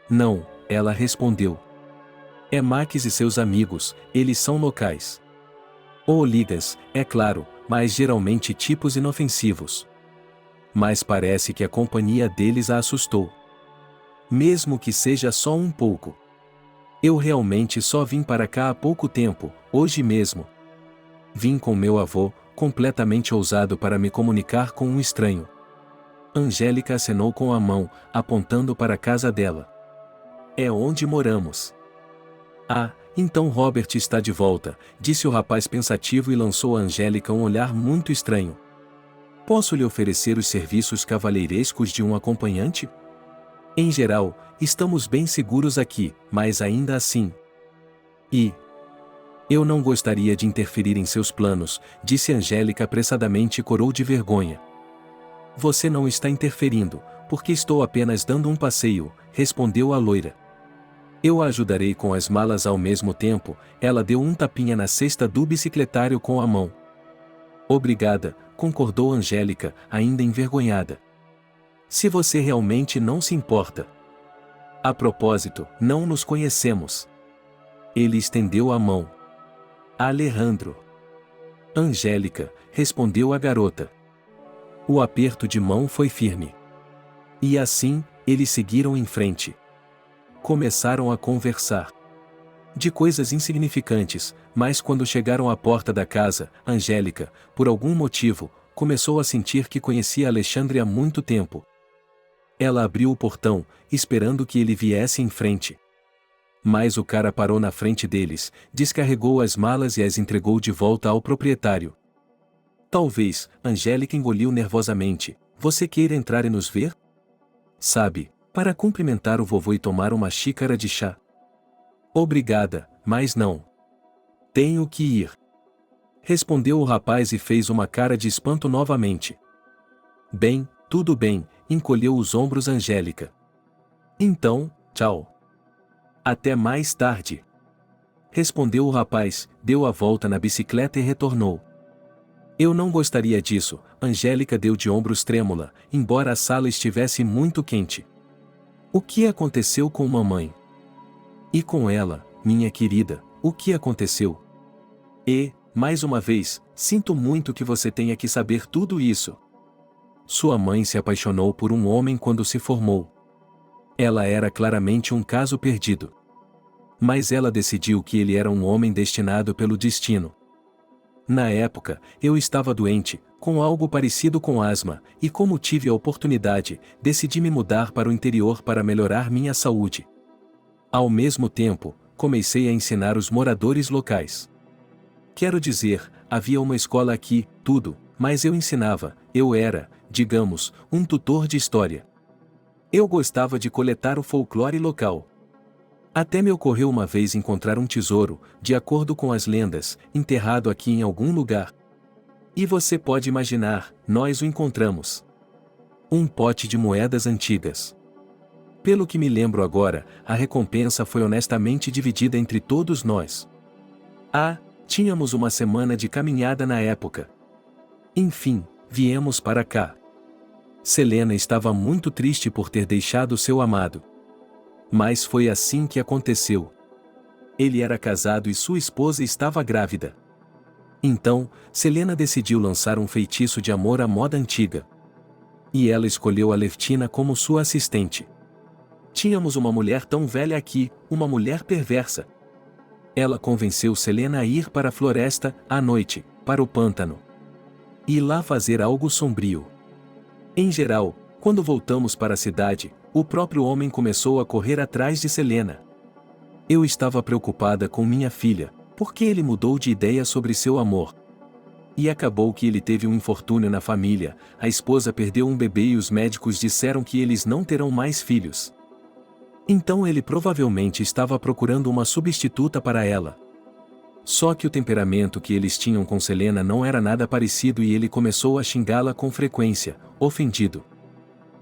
B: Não, ela respondeu. É Max e seus amigos, eles são locais. Ou ligas, é claro, mas geralmente tipos inofensivos. Mas parece que a companhia deles a assustou. Mesmo que seja só um pouco. Eu realmente só vim para cá há pouco tempo, hoje mesmo. Vim com meu avô, completamente ousado para me comunicar com um estranho. Angélica acenou com a mão, apontando para a casa dela. É onde moramos. Ah, então Robert está de volta, disse o rapaz pensativo e lançou a Angélica um olhar muito estranho. Posso lhe oferecer os serviços cavalheirescos de um acompanhante? Em geral, estamos bem seguros aqui, mas ainda assim. Eu não gostaria de interferir em seus planos, disse Angélica apressadamente e corou de vergonha. Você não está interferindo, porque estou apenas dando um passeio, respondeu a loira. Eu a ajudarei com as malas ao mesmo tempo, ela deu um tapinha na cesta do bicicletário com a mão. Obrigada, concordou Angélica, ainda envergonhada. Se você realmente não se importa. A propósito, não nos conhecemos. Ele estendeu a mão. Alejandro. Angélica, respondeu a garota. O aperto de mão foi firme. E assim, eles seguiram em frente. Começaram a conversar. De coisas insignificantes, mas quando chegaram à porta da casa, Angélica, por algum motivo, começou a sentir que conhecia Alexandre há muito tempo. Ela abriu o portão, esperando que ele viesse em frente. Mas o cara parou na frente deles, descarregou as malas e as entregou de volta ao proprietário. Talvez, Angélica engoliu nervosamente, você queira entrar e nos ver? Sabe, para cumprimentar o vovô e tomar uma xícara de chá. Obrigada, mas não. Tenho que ir. Respondeu o rapaz e fez uma cara de espanto novamente. Bem, tudo bem, encolheu os ombros Angélica. Então, tchau. Até mais tarde. Respondeu o rapaz, deu a volta na bicicleta e retornou. Eu não gostaria disso, Angélica deu de ombros trêmula, embora a sala estivesse muito quente. O que aconteceu com mamãe? E com ela, minha querida, o que aconteceu? E, mais uma vez, sinto muito que você tenha que saber tudo isso. Sua mãe se apaixonou por um homem quando se formou. Ela era claramente um caso perdido. Mas ela decidiu que ele era um homem destinado pelo destino. Na época, eu estava doente, com algo parecido com asma, e como tive a oportunidade, decidi me mudar para o interior para melhorar minha saúde. Ao mesmo tempo, comecei a ensinar os moradores locais. Quero dizer, havia uma escola aqui, tudo, mas eu ensinava, eu era, digamos, um tutor de história. Eu gostava de coletar o folclore local. Até me ocorreu uma vez encontrar um tesouro, de acordo com as lendas, enterrado aqui em algum lugar. E você pode imaginar, nós o encontramos. Um pote de moedas antigas. Pelo que me lembro agora, a recompensa foi honestamente dividida entre todos nós. Ah, tínhamos uma semana de caminhada na época. Enfim, viemos para cá. Selena estava muito triste por ter deixado seu amado. Mas foi assim que aconteceu. Ele era casado e sua esposa estava grávida. Então, Selena decidiu lançar um feitiço de amor à moda antiga. E ela escolheu Aleftina como sua assistente. Tínhamos uma mulher tão velha aqui, uma mulher perversa. Ela convenceu Selena a ir para a floresta, à noite, para o pântano. E lá fazer algo sombrio. Em geral, quando voltamos para a cidade, o próprio homem começou a correr atrás de Selena. Eu estava preocupada com minha filha, porque ele mudou de ideia sobre seu amor. E acabou que ele teve um infortúnio na família, a esposa perdeu um bebê e os médicos disseram que eles não terão mais filhos. Então ele provavelmente estava procurando uma substituta para ela. Só que o temperamento que eles tinham com Selena não era nada parecido e ele começou a xingá-la com frequência, ofendido.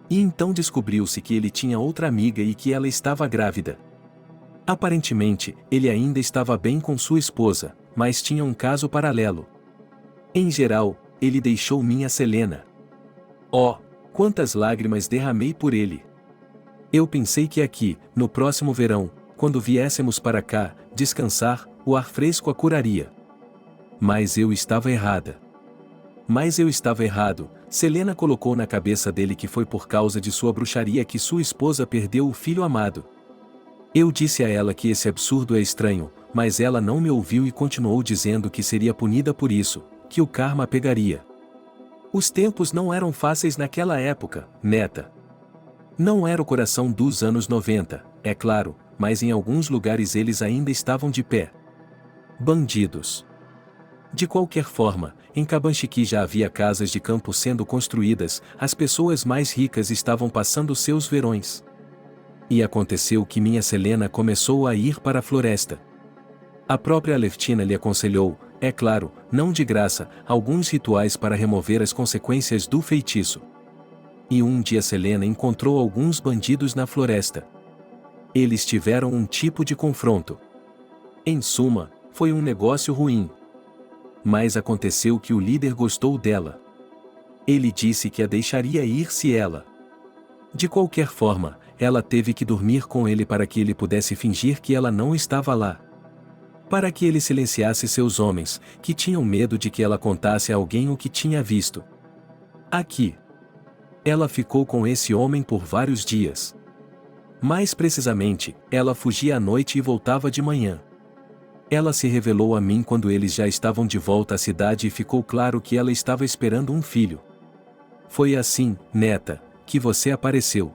B: E então descobriu-se que ele tinha outra amiga e que ela estava grávida. Aparentemente, ele ainda estava bem com sua esposa, mas tinha um caso paralelo. Em geral, ele deixou minha Selena. Oh, quantas lágrimas derramei por ele! Eu pensei que aqui, no próximo verão, quando viéssemos para cá, descansar, o ar fresco a curaria. Mas eu estava errada. Mas eu estava errado. Selena colocou na cabeça dele que foi por causa de sua bruxaria que sua esposa perdeu o filho amado. Eu disse a ela que esse absurdo é estranho, mas ela não me ouviu e continuou dizendo que seria punida por isso, que o karma a pegaria. Os tempos não eram fáceis naquela época, neta. Não era o coração dos anos 90, é claro, mas em alguns lugares eles ainda estavam de pé. Bandidos. De qualquer forma, em Cabanchiqui já havia casas de campo sendo construídas, as pessoas mais ricas estavam passando seus verões. E aconteceu que minha Selena começou a ir para a floresta. A própria Aleftina lhe aconselhou, é claro, não de graça, alguns rituais para remover as consequências do feitiço. E um dia Selena encontrou alguns bandidos na floresta. Eles tiveram um tipo de confronto. Em suma, foi um negócio ruim. Mas aconteceu que o líder gostou dela. Ele disse que a deixaria ir se ela. De qualquer forma, ela teve que dormir com ele para que ele pudesse fingir que ela não estava lá. Para que ele silenciasse seus homens, que tinham medo de que ela contasse a alguém o que tinha visto. Aqui. Ela ficou com esse homem por vários dias. Mais precisamente, ela fugia à noite e voltava de manhã. Ela se revelou a mim quando eles já estavam de volta à cidade e ficou claro que ela estava esperando um filho. Foi assim, neta, que você apareceu.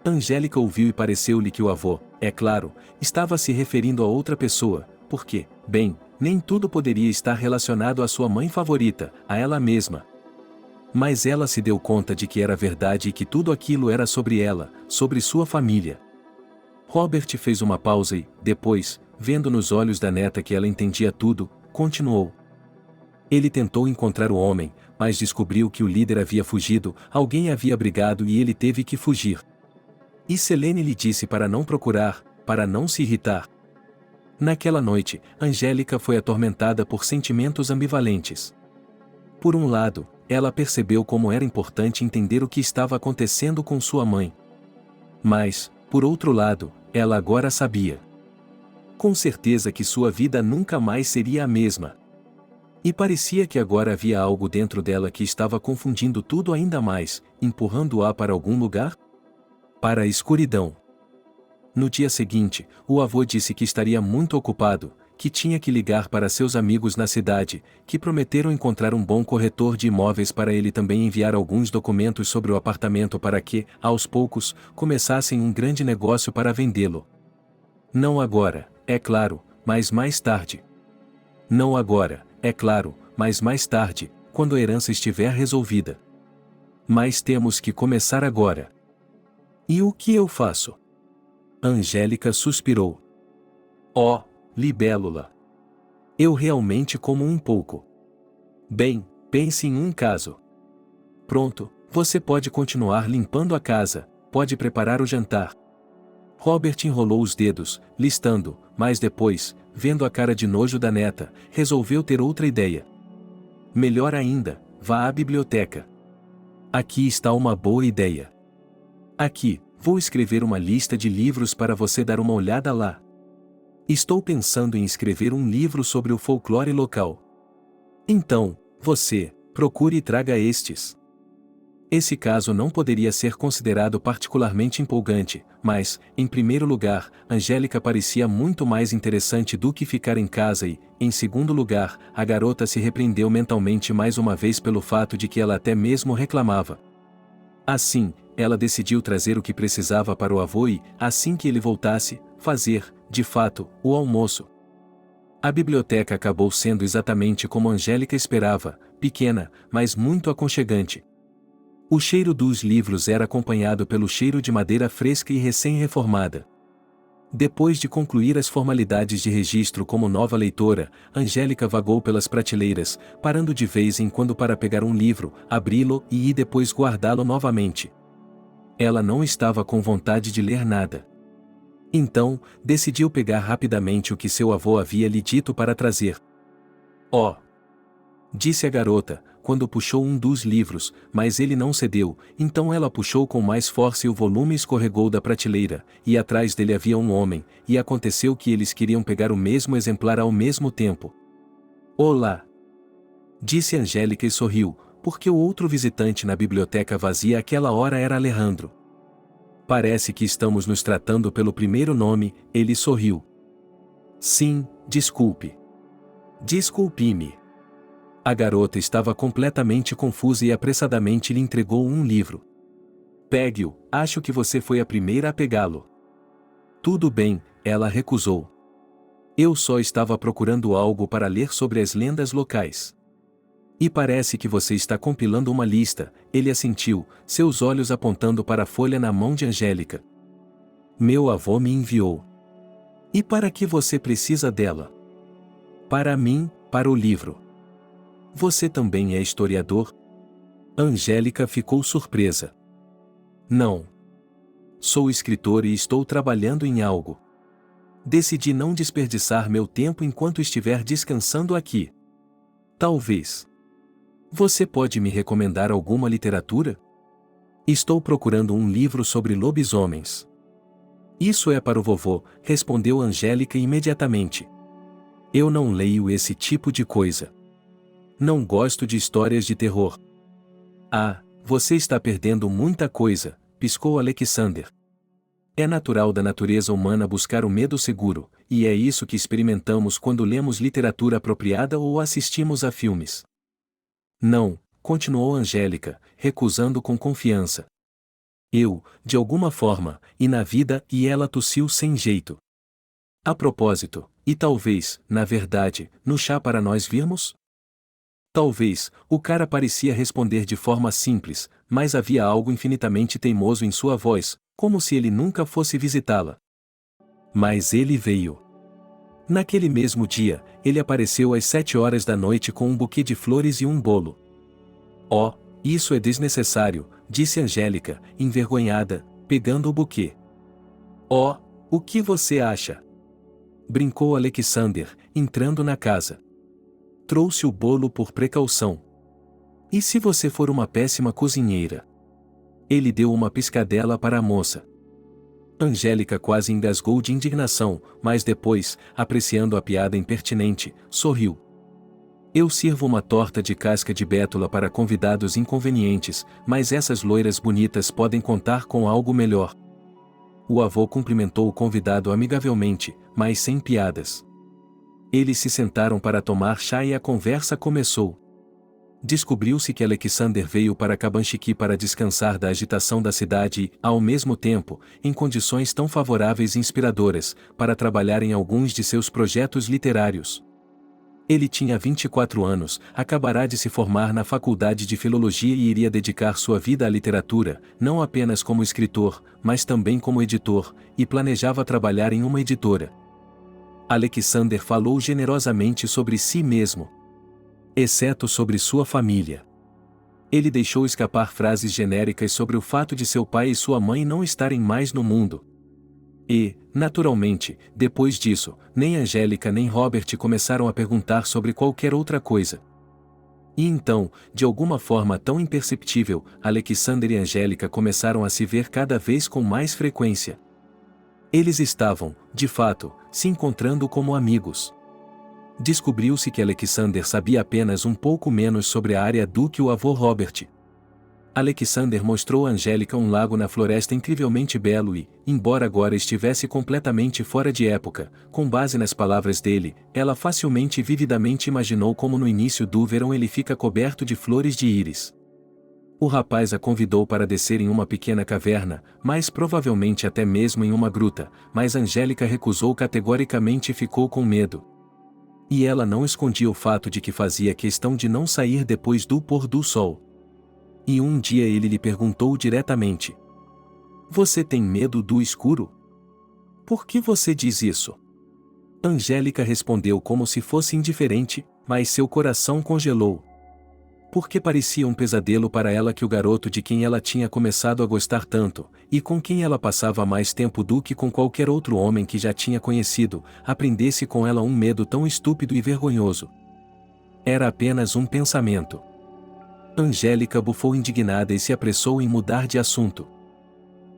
B: Angélica ouviu e pareceu-lhe que o avô, é claro, estava se referindo a outra pessoa, porque, bem, nem tudo poderia estar relacionado à sua mãe favorita, a ela mesma. Mas ela se deu conta de que era verdade e que tudo aquilo era sobre ela, sobre sua família. Robert fez uma pausa e, depois, vendo nos olhos da neta que ela entendia tudo, continuou. Ele tentou encontrar o homem, mas descobriu que o líder havia fugido, alguém havia brigado e ele teve que fugir. E Selene lhe disse para não procurar, para não se irritar. Naquela noite, Angélica foi atormentada por sentimentos ambivalentes. Por um lado, ela percebeu como era importante entender o que estava acontecendo com sua mãe. Mas, por outro lado, ela agora sabia. Com certeza que sua vida nunca mais seria a mesma. E parecia que agora havia algo dentro dela que estava confundindo tudo ainda mais, empurrando-a para algum lugar? Para a escuridão. No dia seguinte, o avô disse que estaria muito ocupado, que tinha que ligar para seus amigos na cidade, que prometeram encontrar um bom corretor de imóveis para ele também enviar alguns documentos sobre o apartamento para que, aos poucos, começassem um grande negócio para vendê-lo. Não agora, é claro, mas mais tarde. Não agora, é claro, mas mais tarde, quando a herança estiver resolvida. Mas temos que começar agora. E o que eu faço? Angélica suspirou. Oh, libélula. Eu realmente como um pouco. Bem, Pense em um caso. Pronto, você pode continuar limpando a casa, pode preparar o jantar. Robert enrolou os dedos, listando, mas depois, vendo a cara de nojo da neta, resolveu ter outra ideia. Melhor ainda, vá à biblioteca. Aqui está uma boa ideia. Aqui, vou escrever uma lista de livros para você dar uma olhada lá. Estou pensando em escrever um livro sobre o folclore local. Então, você, procure e traga estes. Esse caso não poderia ser considerado particularmente empolgante, mas, em primeiro lugar, Angélica parecia muito mais interessante do que ficar em casa e, em segundo lugar, a garota se repreendeu mentalmente mais uma vez pelo fato de que ela até mesmo reclamava. Assim, ela decidiu trazer o que precisava para o avô e, assim que ele voltasse, fazer, de fato, o almoço. A biblioteca acabou sendo exatamente como Angélica esperava, pequena, mas muito aconchegante. O cheiro dos livros era acompanhado pelo cheiro de madeira fresca e recém-reformada. Depois de concluir as formalidades de registro como nova leitora, Angélica vagou pelas prateleiras, parando de vez em quando para pegar um livro, abri-lo e depois guardá-lo novamente. Ela não estava com vontade de ler nada. Então, decidiu pegar rapidamente o que seu avô havia lhe dito para trazer. "Oh!" disse a garota, quando puxou um dos livros, mas ele não cedeu, então ela puxou com mais força e o volume escorregou da prateleira, e atrás dele havia um homem, e aconteceu que eles queriam pegar o mesmo exemplar ao mesmo tempo. "Olá!" disse Angélica e sorriu, porque o outro visitante na biblioteca vazia àquela hora era Alejandro. "Parece que estamos nos tratando pelo primeiro nome", ele sorriu. "Sim, desculpe." "Desculpe-me." A garota estava completamente confusa e apressadamente lhe entregou um livro. "Pegue-o, acho que você foi a primeira a pegá-lo." "Tudo bem", ela recusou. "Eu só estava procurando algo para ler sobre as lendas locais." "E parece que você está compilando uma lista", ele assentiu, seus olhos apontando para a folha na mão de Angélica. "Meu avô me enviou." "E para que você precisa dela?" "Para mim, para o livro." "Você também é historiador?" Angélica ficou surpresa. "Não. Sou escritor e estou trabalhando em algo. Decidi não desperdiçar meu tempo enquanto estiver descansando aqui." "Talvez. Você pode me recomendar alguma literatura?" "Estou procurando um livro sobre lobisomens." "Isso é para o vovô", respondeu Angélica imediatamente. "Eu não leio esse tipo de coisa. Não gosto de histórias de terror." "Ah, você está perdendo muita coisa", piscou Alexander. "É natural da natureza humana buscar o medo seguro, e é isso que experimentamos quando lemos literatura apropriada ou assistimos a filmes." "Não", continuou Angélica, recusando com confiança. "Eu, de alguma forma, e na vida", e ela tossiu sem jeito. "A propósito, e talvez, na verdade, no chá para nós virmos?" Talvez, o cara parecia responder de forma simples, mas havia algo infinitamente teimoso em sua voz, como se ele nunca fosse visitá-la. Mas ele veio. Naquele mesmo dia, ele apareceu às 7 horas da noite com um buquê de flores e um bolo. "Oh, isso é desnecessário", disse Angélica, envergonhada, pegando o buquê. "Oh, o que você acha?" brincou Alexander, entrando na casa. "Trouxe o bolo por precaução. E se você for uma péssima cozinheira?" Ele deu uma piscadela para a moça. Angélica quase engasgou de indignação, mas depois, apreciando a piada impertinente, sorriu. "Eu sirvo uma torta de casca de bétula para convidados inconvenientes, mas essas loiras bonitas podem contar com algo melhor." O avô cumprimentou o convidado amigavelmente, mas sem piadas. Eles se sentaram para tomar chá e a conversa começou. Descobriu-se que Alexander veio para Cabanchiqui para descansar da agitação da cidade e, ao mesmo tempo, em condições tão favoráveis e inspiradoras, para trabalhar em alguns de seus projetos literários. Ele tinha 24 anos, acabará de se formar na Faculdade de Filologia e iria dedicar sua vida à literatura, não apenas como escritor, mas também como editor, e planejava trabalhar em uma editora. Alexander falou generosamente sobre si mesmo. exceto sobre sua família. Ele deixou escapar frases genéricas sobre o fato de seu pai e sua mãe não estarem mais no mundo. E, naturalmente, depois disso, nem Angélica nem Robert começaram a perguntar sobre qualquer outra coisa. E então, de alguma forma tão imperceptível, Alexander e Angélica começaram a se ver cada vez com mais frequência. Eles estavam, de fato, se encontrando como amigos. Descobriu-se que Alexander sabia apenas um pouco menos sobre a área do que o avô Robert. Alexander mostrou a Angélica um lago na floresta incrivelmente belo e, embora agora estivesse completamente fora de época, com base nas palavras dele, ela facilmente e vividamente imaginou como no início do verão ele fica coberto de flores de íris. O rapaz a convidou para descer em uma pequena caverna, mais provavelmente até mesmo em uma gruta, mas Angélica recusou categoricamente e ficou com medo. E ela não escondia o fato de que fazia questão de não sair depois do pôr do sol. E um dia ele lhe perguntou diretamente: "Você tem medo do escuro? Por que você diz isso?" Angélica respondeu como se fosse indiferente, mas seu coração congelou. Porque parecia um pesadelo para ela que o garoto de quem ela tinha começado a gostar tanto, e com quem ela passava mais tempo do que com qualquer outro homem que já tinha conhecido, aprendesse com ela um medo tão estúpido e vergonhoso. Era apenas um pensamento. Angélica bufou indignada e se apressou em mudar de assunto.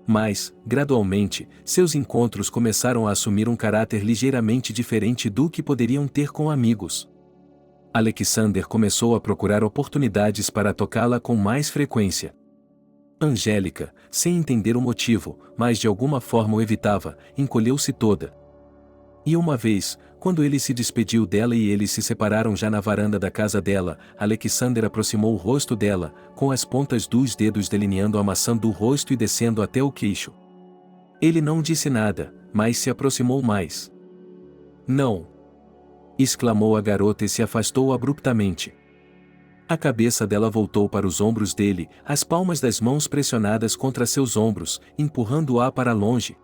B: Mas, gradualmente, seus encontros começaram a assumir um caráter ligeiramente diferente do que poderiam ter com amigos. Alexander começou a procurar oportunidades para tocá-la com mais frequência. Angélica, sem entender o motivo, mas de alguma forma o evitava, encolheu-se toda. E uma vez, quando ele se despediu dela e eles se separaram já na varanda da casa dela, Alexander aproximou o rosto dela, com as pontas dos dedos delineando a maçã do rosto e descendo até o queixo. Ele não disse nada, mas se aproximou mais. "Não!" exclamou a garota e se afastou abruptamente. A cabeça dela voltou para os ombros dele, as palmas das mãos pressionadas contra seus ombros, empurrando-a para longe.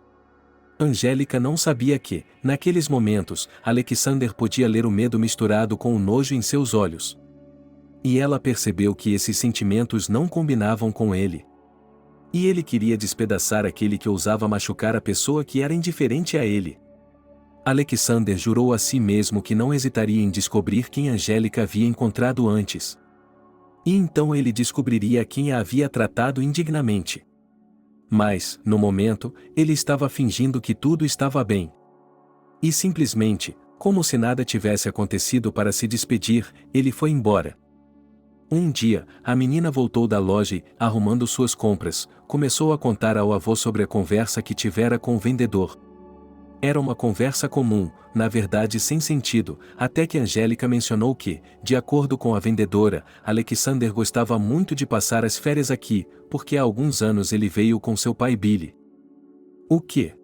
B: Angélica não sabia que, naqueles momentos, Alexander podia ler o medo misturado com o nojo em seus olhos. E ela percebeu que esses sentimentos não combinavam com ele. E ele queria despedaçar aquele que ousava machucar a pessoa que era indiferente a ele. Alexander jurou a si mesmo que não hesitaria em descobrir quem Angélica havia encontrado antes. E então ele descobriria quem a havia tratado indignamente. Mas, no momento, ele estava fingindo que tudo estava bem. E simplesmente, como se nada tivesse acontecido para se despedir, ele foi embora. Um dia, a menina voltou da loja e, arrumando suas compras, começou a contar ao avô sobre a conversa que tivera com o vendedor. Era uma conversa comum, na verdade sem sentido, até que Angélica mencionou que, de acordo com a vendedora, Alexander gostava muito de passar as férias aqui, porque há alguns anos ele veio com seu pai Billy. "O quê?"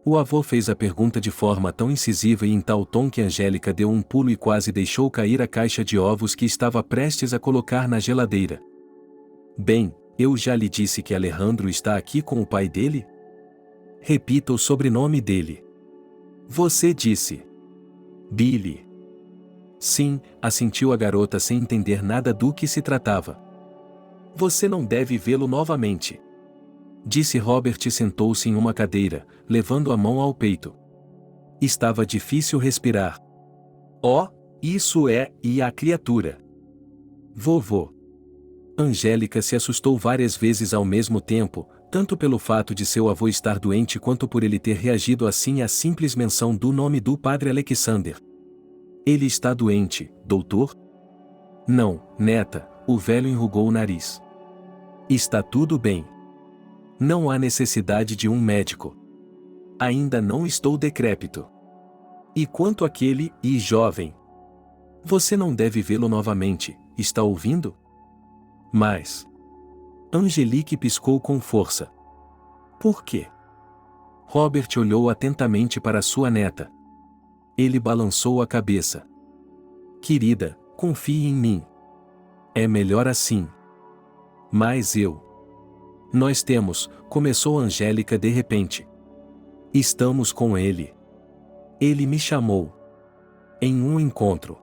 B: O avô fez a pergunta de forma tão incisiva e em tal tom que Angélica deu um pulo e quase deixou cair a caixa de ovos que estava prestes a colocar na geladeira. "Bem, eu já lhe disse que Alejandro está aqui com o pai dele?" "Repita o sobrenome dele." "Você disse." "Billy." "Sim," assentiu a garota sem entender nada do que se tratava. "Você não deve vê-lo novamente," disse Robert e sentou-se em uma cadeira, levando a mão ao peito. Estava difícil respirar. "Oh, isso é, e a criatura?" "Vovô." Angélica se assustou várias vezes ao mesmo tempo, tanto pelo fato de seu avô estar doente quanto por ele ter reagido assim à simples menção do nome do padre Alexander. "Ele está doente, doutor?" "Não, neta," o velho enrugou o nariz. "Está tudo bem. Não há necessidade de um médico. Ainda não estou decrépito. E quanto àquele, e jovem? Você não deve vê-lo novamente, está ouvindo?" "Mas..." Angelique piscou com força. "Por quê?" Robert olhou atentamente para sua neta. Ele balançou a cabeça. "Querida, confie em mim. É melhor assim." "Mas eu..." "Nós temos," começou Angélica de repente. "Estamos com ele. Ele me chamou. Em um encontro."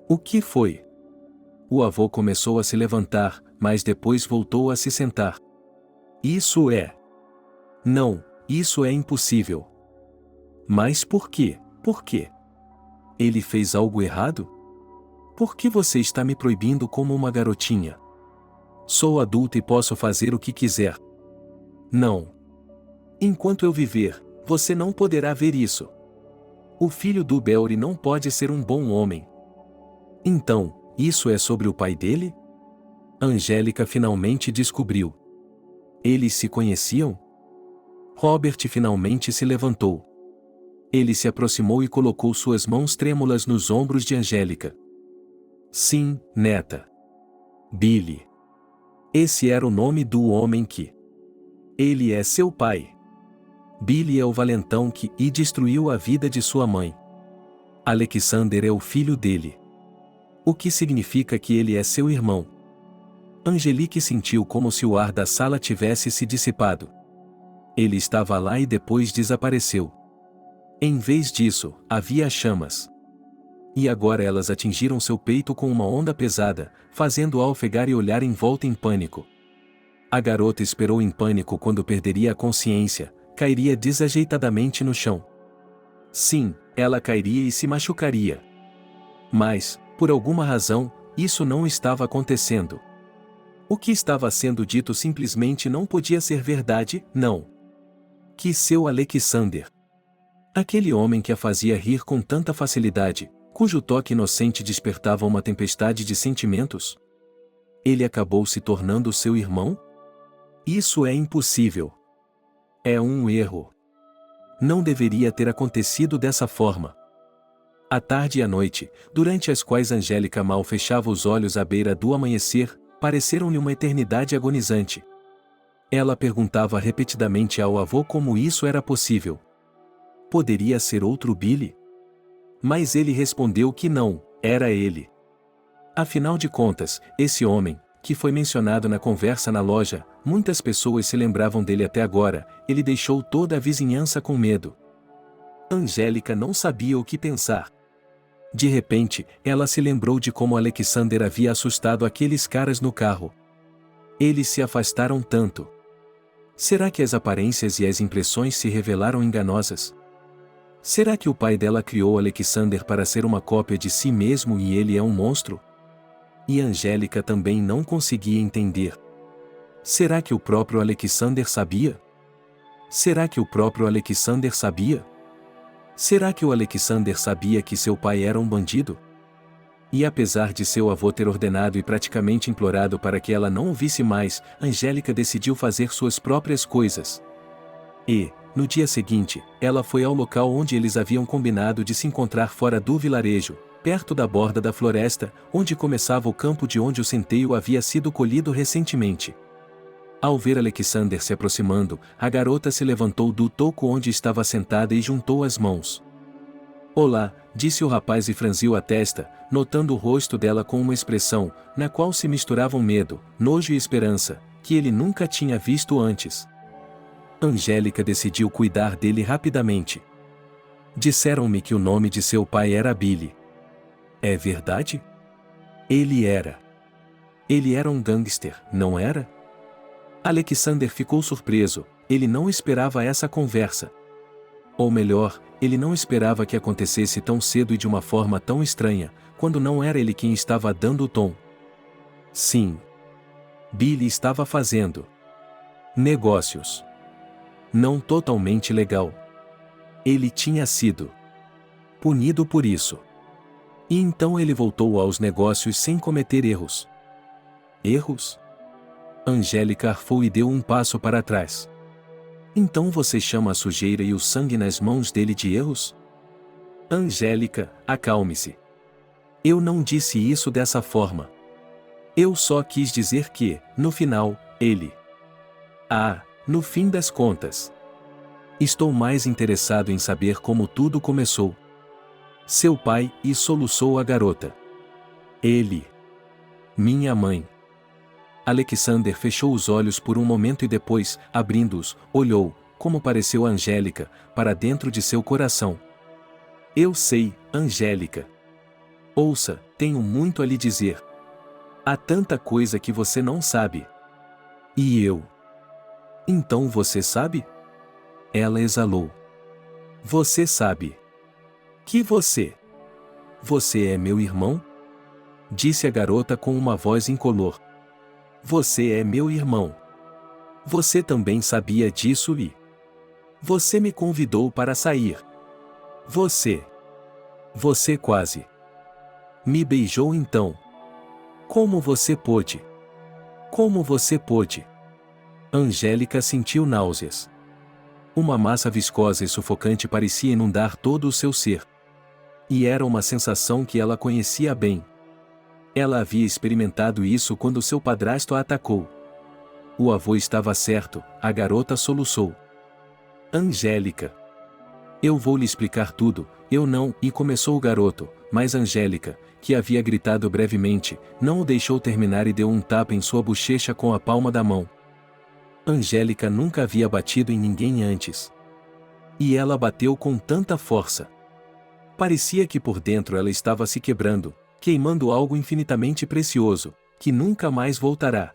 B: "O que foi?" O avô começou a se levantar, mas depois voltou a se sentar. Isso é. Não, isso é impossível. Mas por quê? Por quê? Ele fez algo errado? Por que você está me proibindo como uma garotinha? Sou adulto e posso fazer o que quiser. Não. Enquanto eu viver, você não poderá ver isso. O filho do Belri não pode ser um bom homem. Então, isso é sobre o pai dele? Angélica finalmente descobriu. Eles se conheciam? Robert finalmente se levantou. Ele se aproximou e colocou suas mãos trêmulas nos ombros de Angélica. Sim, neta. Billy. Esse era o nome do homem que... Ele é seu pai. Billy é o valentão que destruiu a vida de sua mãe. Alexander é o filho dele. O que significa que ele é seu irmão. Angelique sentiu como se o ar da sala tivesse se dissipado. Ele estava lá e depois desapareceu. Em vez disso, havia chamas. E agora elas atingiram seu peito com uma onda pesada, fazendo-a ofegar e olhar em volta em pânico. A garota esperou em pânico quando perderia a consciência, cairia desajeitadamente no chão. Sim, ela cairia e se machucaria. Mas, por alguma razão, isso não estava acontecendo. O que estava sendo dito simplesmente não podia ser verdade, não. Que seu Alexander. Aquele homem que a fazia rir com tanta facilidade, cujo toque inocente despertava uma tempestade de sentimentos. Ele acabou se tornando seu irmão? Isso é impossível. É um erro. Não deveria ter acontecido dessa forma. A tarde e a noite, durante as quais Angélica mal fechava os olhos à beira do amanhecer, pareceram-lhe uma eternidade agonizante. Ela perguntava repetidamente ao avô como isso era possível. Poderia ser outro Billy? Mas ele respondeu que não, era ele. Afinal de contas, esse homem, que foi mencionado na conversa na loja, muitas pessoas se lembravam dele até agora, ele deixou toda a vizinhança com medo. Angélica não sabia o que pensar. De repente, ela se lembrou de como Alexander havia assustado aqueles caras no carro. Eles se afastaram tanto. Será que as aparências e as impressões se revelaram enganosas? Será que o pai dela criou Alexander para ser uma cópia de si mesmo e ele é um monstro? E Angélica também não conseguia entender. Será que o próprio Alexander sabia? Será que o próprio Alexander sabia? Será que o Alexander sabia que seu pai era um bandido? E apesar de seu avô ter ordenado e praticamente implorado para que ela não o visse mais, Angélica decidiu fazer suas próprias coisas. E, no dia seguinte, ela foi ao local onde eles haviam combinado de se encontrar fora do vilarejo, perto da borda da floresta, onde começava o campo de onde o centeio havia sido colhido recentemente. Ao ver Alexander se aproximando, a garota se levantou do toco onde estava sentada e juntou as mãos. Olá, disse o rapaz e franziu a testa, notando o rosto dela com uma expressão, na qual se misturavam medo, nojo e esperança, que ele nunca tinha visto antes. Angélica decidiu cuidar dele rapidamente. Disseram-me que o nome de seu pai era Billy. É verdade? Ele era. Ele era um gangster, não era? Alexander ficou surpreso, ele não esperava essa conversa. Ou melhor, ele não esperava que acontecesse tão cedo e de uma forma tão estranha, quando não era ele quem estava dando o tom. Sim. Billy estava fazendo negócios. Não totalmente legal. Ele tinha sido punido por isso. E então ele voltou aos negócios sem cometer erros. Erros? Angélica arfou e deu um passo para trás. Então você chama a sujeira e o sangue nas mãos dele de erros? Angélica, acalme-se. Eu não disse isso dessa forma. Eu só quis dizer que, no final, ele... no fim das contas. Estou mais interessado em saber como tudo começou. Seu pai, e soluçou a garota. Ele. Minha mãe. Alexander fechou os olhos por um momento e depois, abrindo-os, olhou, como pareceu a Angélica, para dentro de seu coração. Eu sei, Angélica. Ouça, tenho muito a lhe dizer. Há tanta coisa que você não sabe. E eu? Então você sabe? Ela exalou. Você sabe. Que você? Você é meu irmão? Disse a garota com uma voz incolor. Você é meu irmão. Você também sabia disso e... Você me convidou para sair. Você quase me beijou então. Como você pôde? Como você pôde? Angélica sentiu náuseas. Uma massa viscosa e sufocante parecia inundar todo o seu ser. E era uma sensação que ela conhecia bem. Ela havia experimentado isso quando seu padrasto a atacou. O avô estava certo, a garota soluçou. Angélica. Eu vou lhe explicar tudo, eu não, e começou o garoto, mas Angélica, que havia gritado brevemente, não o deixou terminar e deu um tapa em sua bochecha com a palma da mão. Angélica nunca havia batido em ninguém antes. E ela bateu com tanta força. Parecia que por dentro ela estava se quebrando, queimando algo infinitamente precioso, que nunca mais voltará.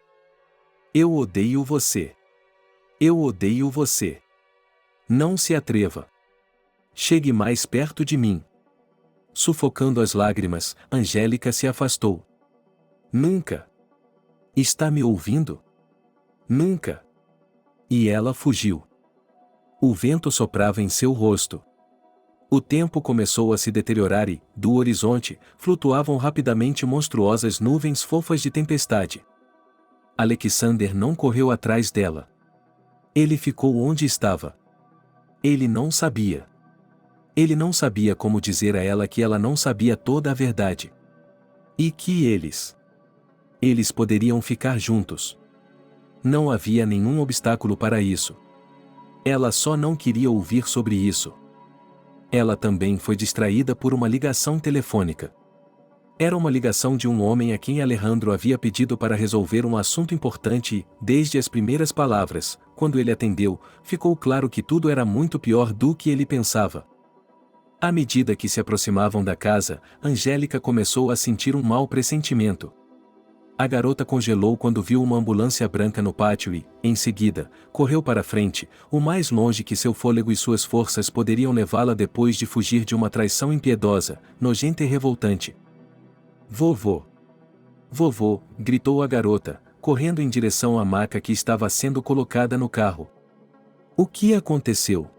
B: Eu odeio você. Eu odeio você. Não se atreva. Chegue mais perto de mim. Sufocando as lágrimas, Angélica se afastou. Nunca. Está me ouvindo? Nunca. E ela fugiu. O vento soprava em seu rosto. O tempo começou a se deteriorar e, do horizonte, flutuavam rapidamente monstruosas nuvens fofas de tempestade. Alexander não correu atrás dela. Ele ficou onde estava. Ele não sabia. Ele não sabia como dizer a ela que ela não sabia toda a verdade. E que eles poderiam ficar juntos. Não havia nenhum obstáculo para isso. Ela só não queria ouvir sobre isso. Ela também foi distraída por uma ligação telefônica. Era uma ligação de um homem a quem Alejandro havia pedido para resolver um assunto importante e, desde as primeiras palavras, quando ele atendeu, ficou claro que tudo era muito pior do que ele pensava. À medida que se aproximavam da casa, Angélica começou a sentir um mau pressentimento. A garota congelou quando viu uma ambulância branca no pátio e, em seguida, correu para frente, o mais longe que seu fôlego e suas forças poderiam levá-la depois de fugir de uma traição impiedosa, nojenta e revoltante. Vovô! Vovô! Gritou a garota, correndo em direção à maca que estava sendo colocada no carro. O que aconteceu?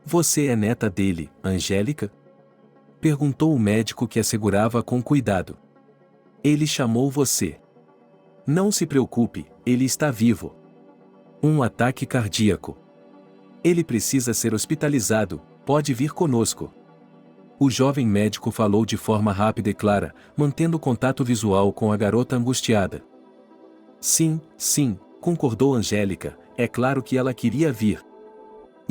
B: Você é neta dele, Angélica? Perguntou o médico que a segurava com cuidado. Ele chamou você. Não se preocupe, ele está vivo. Um ataque cardíaco. Ele precisa ser hospitalizado, pode vir conosco. O jovem médico falou de forma rápida e clara, mantendo contato visual com a garota angustiada. Sim, concordou Angélica, é claro que ela queria vir.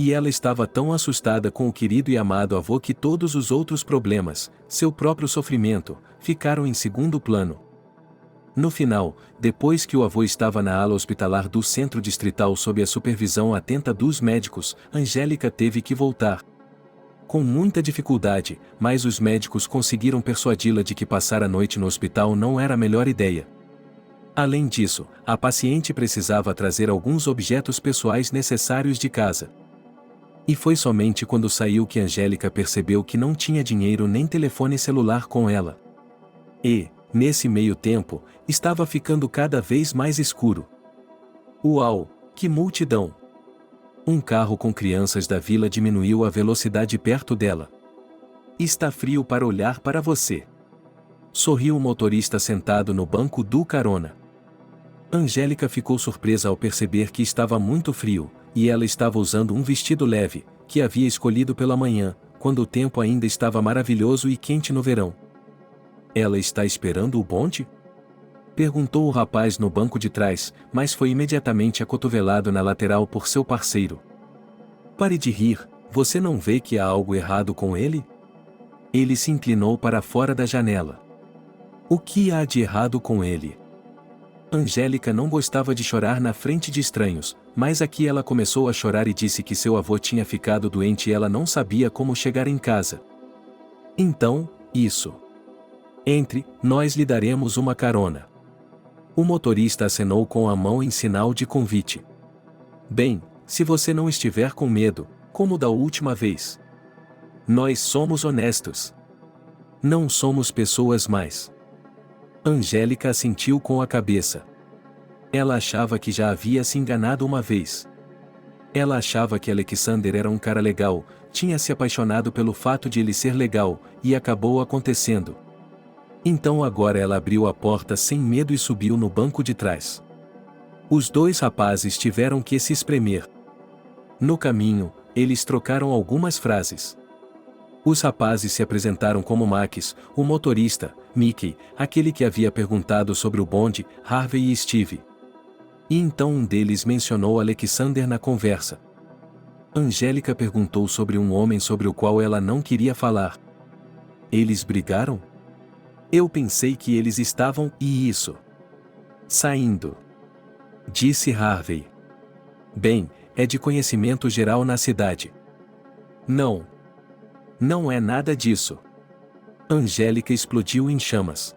B: E ela estava tão assustada com o querido e amado avô que todos os outros problemas, seu próprio sofrimento, ficaram em segundo plano. No final, depois que o avô estava na ala hospitalar do centro distrital sob a supervisão atenta dos médicos, Angélica teve que voltar. Com muita dificuldade, mas os médicos conseguiram persuadi-la de que passar a noite no hospital não era a melhor ideia. Além disso, a paciente precisava trazer alguns objetos pessoais necessários de casa. E foi somente quando saiu que Angélica percebeu que não tinha dinheiro nem telefone celular com ela. E, nesse meio tempo, estava ficando cada vez mais escuro. Uau, que multidão! Um carro com crianças da vila diminuiu a velocidade perto dela. Está frio para olhar para você. Sorriu o motorista sentado no banco do carona. Angélica ficou surpresa ao perceber que estava muito frio, e ela estava usando um vestido leve, que havia escolhido pela manhã, quando o tempo ainda estava maravilhoso e quente no verão. Ela está esperando o bonde? Perguntou o rapaz no banco de trás, mas foi imediatamente acotovelado na lateral por seu parceiro. Pare de rir, você não vê que há algo errado com ele? Ele se inclinou para fora da janela. O que há de errado com ele? Angélica não gostava de chorar na frente de estranhos, mas aqui ela começou a chorar e disse que seu avô tinha ficado doente e ela não sabia como chegar em casa. Então, isso. Entre, nós lhe daremos uma carona. O motorista acenou com a mão em sinal de convite. Bem, se você não estiver com medo, como da última vez. Nós somos honestos. Não somos pessoas más. Angélica assentiu com a cabeça. Ela achava que já havia se enganado uma vez. Ela achava que Alexander era um cara legal, tinha se apaixonado pelo fato de ele ser legal, e acabou acontecendo. Então agora ela abriu a porta sem medo e subiu no banco de trás. Os dois rapazes tiveram que se espremer. No caminho, eles trocaram algumas frases. Os rapazes se apresentaram como Max, o motorista, Mickey, aquele que havia perguntado sobre o bonde, Harvey e Steve. E então um deles mencionou Alexander na conversa. Angélica perguntou sobre um homem sobre o qual ela não queria falar. Eles brigaram? Eu pensei que eles estavam saindo. Disse Harvey. Bem, é de conhecimento geral na cidade. Não. Não é nada disso. Angélica explodiu em chamas.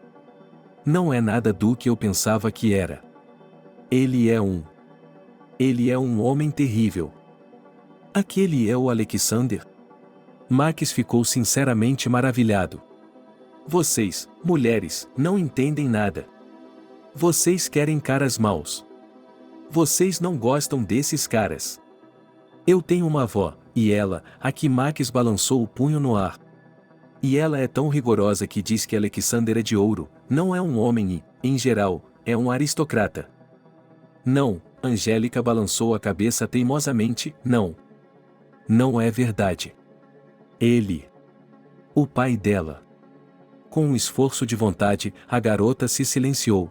B: Não é nada do que eu pensava que era. Ele é um homem terrível. Aquele é o Alexander? Max ficou sinceramente maravilhado. Vocês, mulheres, não entendem nada. Vocês querem caras maus. Vocês não gostam desses caras. Eu tenho uma avó, e ela, aqui Max balançou o punho no ar. E ela é tão rigorosa que diz que Alexander é de ouro, não é um homem e, em geral, é um aristocrata. Não, Angélica balançou a cabeça teimosamente, não. Não é verdade. Ele. O pai dela. Com um esforço de vontade, a garota se silenciou.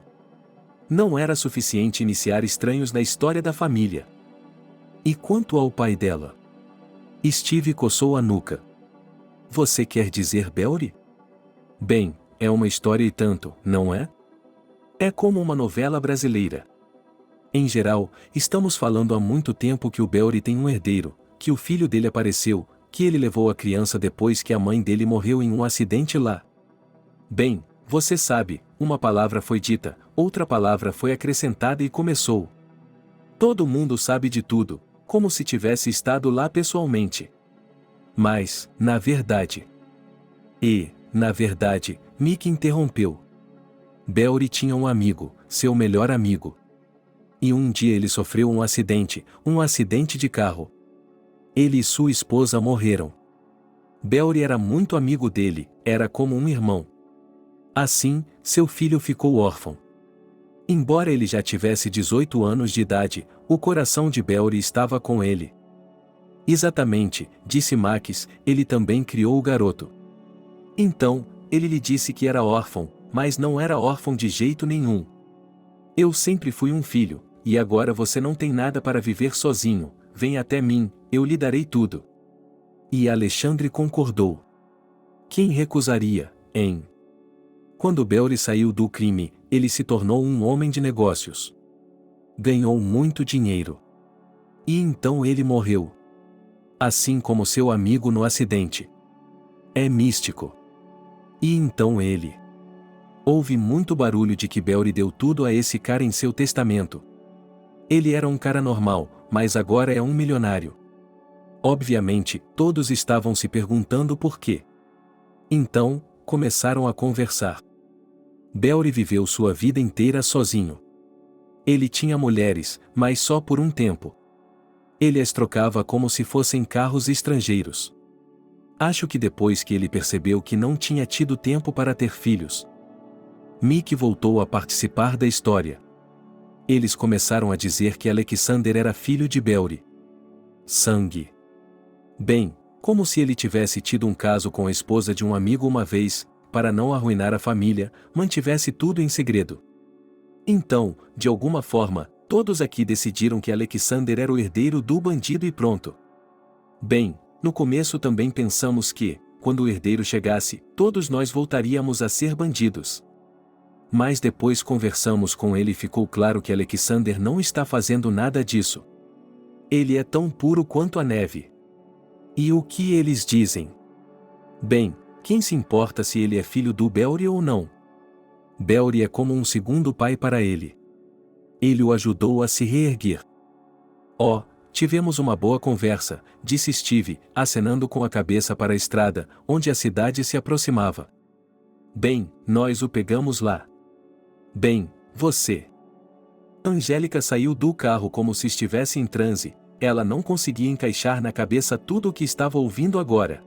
B: Não era suficiente iniciar estranhos na história da família. E quanto ao pai dela? Steve coçou a nuca. Você quer dizer Belry? Bem, é uma história e tanto, não é? É como uma novela brasileira. Em geral, estamos falando há muito tempo que o Belry tem um herdeiro, que o filho dele apareceu, que ele levou a criança depois que a mãe dele morreu em um acidente lá. Bem, você sabe, uma palavra foi dita, outra palavra foi acrescentada e começou. Todo mundo sabe de tudo, como se tivesse estado lá pessoalmente. Mas, na verdade... Mickey interrompeu. Belry tinha um amigo, seu melhor amigo. E um dia ele sofreu um acidente de carro. Ele e sua esposa morreram. Belry era muito amigo dele, era como um irmão. Assim, seu filho ficou órfão. Embora ele já tivesse 18 anos de idade, o coração de Belry estava com ele. Exatamente, disse Max, ele também criou o garoto. Então, ele lhe disse que era órfão, mas não era órfão de jeito nenhum. Eu sempre fui um filho, e agora você não tem nada para viver sozinho, vem até mim, eu lhe darei tudo. E Alexandre concordou. Quem recusaria, hein? Quando Belry saiu do crime, ele se tornou um homem de negócios. Ganhou muito dinheiro. E então ele morreu. Assim como seu amigo no acidente. É místico. E então ele... Houve muito barulho de que Belry deu tudo a esse cara em seu testamento. Ele era um cara normal, mas agora é um milionário. Obviamente, todos estavam se perguntando por quê. Então, começaram a conversar. Belry viveu sua vida inteira sozinho. Ele tinha mulheres, mas só por um tempo. Ele as trocava como se fossem carros estrangeiros. Acho que depois que ele percebeu que não tinha tido tempo para ter filhos. Mickey voltou a participar da história. Eles começaram a dizer que Alexander era filho de Belry. Sangue. Bem, como se ele tivesse tido um caso com a esposa de um amigo uma vez, para não arruinar a família, mantivesse tudo em segredo. Então, de alguma forma, todos aqui decidiram que Alexander era o herdeiro do bandido e pronto. Bem, no começo também pensamos que, quando o herdeiro chegasse, todos nós voltaríamos a ser bandidos. Mas depois conversamos com ele e ficou claro que Alexander não está fazendo nada disso. Ele é tão puro quanto a neve. E o que eles dizem? Bem, quem se importa se ele é filho do Belry ou não? Belry é como um segundo pai para ele. Ele o ajudou a se reerguer. Oh, tivemos uma boa conversa, disse Steve, acenando com a cabeça para a estrada, onde a cidade se aproximava. Bem, nós o pegamos lá. Bem, você. Angélica saiu do carro como se estivesse em transe, ela não conseguia encaixar na cabeça tudo o que estava ouvindo agora.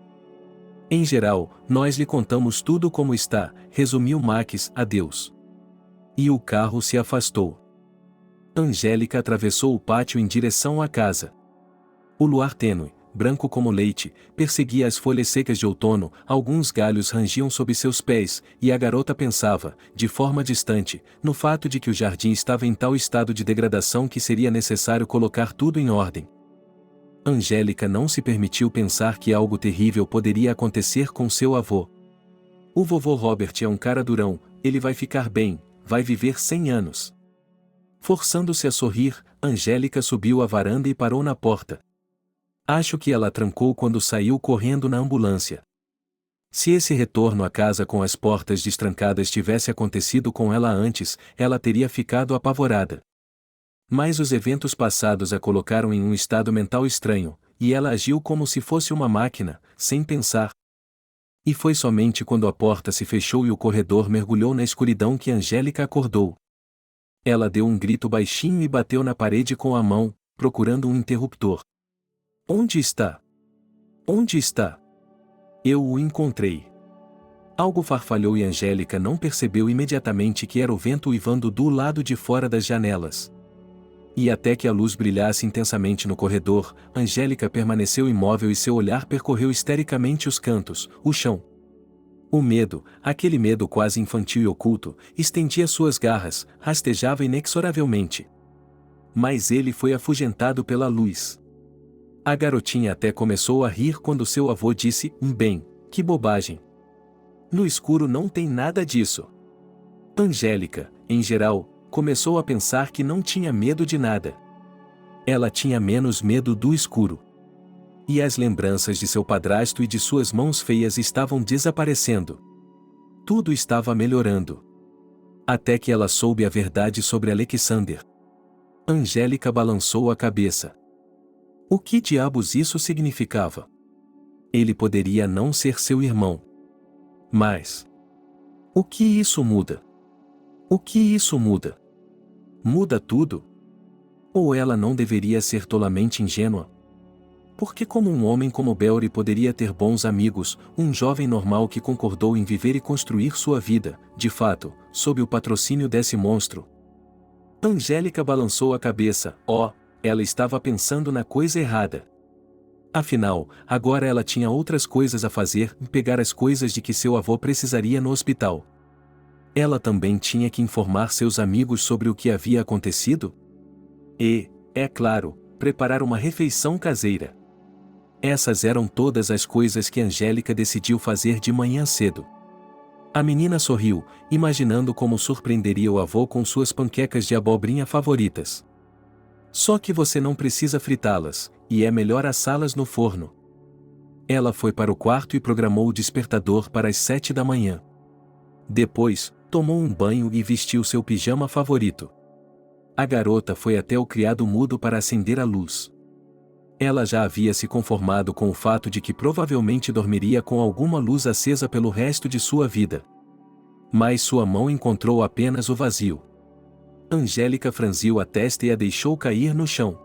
B: Em geral, nós lhe contamos tudo como está, resumiu Max, adeus. E o carro se afastou. Angélica atravessou o pátio em direção à casa. O luar tênue, branco como leite, perseguia as folhas secas de outono, alguns galhos rangiam sob seus pés, e a garota pensava, de forma distante, no fato de que o jardim estava em tal estado de degradação que seria necessário colocar tudo em ordem. Angélica não se permitiu pensar que algo terrível poderia acontecer com seu avô. O vovô Robert é um cara durão, ele vai ficar bem, vai viver 100 anos. Forçando-se a sorrir, Angélica subiu à varanda e parou na porta. Acho que ela trancou quando saiu correndo na ambulância. Se esse retorno à casa com as portas destrancadas tivesse acontecido com ela antes, ela teria ficado apavorada. Mas os eventos passados a colocaram em um estado mental estranho, e ela agiu como se fosse uma máquina, sem pensar. E foi somente quando a porta se fechou e o corredor mergulhou na escuridão que Angélica acordou. Ela deu um grito baixinho e bateu na parede com a mão, procurando um interruptor. Onde está? Onde está? Eu o encontrei. Algo farfalhou e Angélica não percebeu imediatamente que era o vento uivando do lado de fora das janelas. E até que a luz brilhasse intensamente no corredor, Angélica permaneceu imóvel e seu olhar percorreu histericamente os cantos, o chão. O medo, aquele medo quase infantil e oculto, estendia suas garras, rastejava inexoravelmente. Mas ele foi afugentado pela luz. A garotinha até começou a rir quando seu avô disse, bem, que bobagem. No escuro não tem nada disso. Angélica, em geral, começou a pensar que não tinha medo de nada. Ela tinha menos medo do escuro. E as lembranças de seu padrasto e de suas mãos feias estavam desaparecendo. Tudo estava melhorando. Até que ela soube a verdade sobre Alexander. Angélica balançou a cabeça. O que diabos isso significava? Ele poderia não ser seu irmão. Mas o que isso muda? O que isso muda? Muda tudo? Ou ela não deveria ser tolamente ingênua? Porque como um homem como Belry poderia ter bons amigos, um jovem normal que concordou em viver e construir sua vida, de fato, sob o patrocínio desse monstro? Angélica balançou a cabeça, ela estava pensando na coisa errada. Afinal, agora ela tinha outras coisas a fazer, pegar as coisas de que seu avô precisaria no hospital. Ela também tinha que informar seus amigos sobre o que havia acontecido? E, é claro, preparar uma refeição caseira. Essas eram todas as coisas que Angélica decidiu fazer de manhã cedo. A menina sorriu, imaginando como surpreenderia o avô com suas panquecas de abobrinha favoritas. Só que você não precisa fritá-las, e é melhor assá-las no forno. Ela foi para o quarto e programou o despertador para as 7 da manhã. Depois, tomou um banho e vestiu seu pijama favorito. A garota foi até o criado mudo para acender a luz. Ela já havia se conformado com o fato de que provavelmente dormiria com alguma luz acesa pelo resto de sua vida. Mas sua mão encontrou apenas o vazio. Angélica franziu a testa e a deixou cair no chão.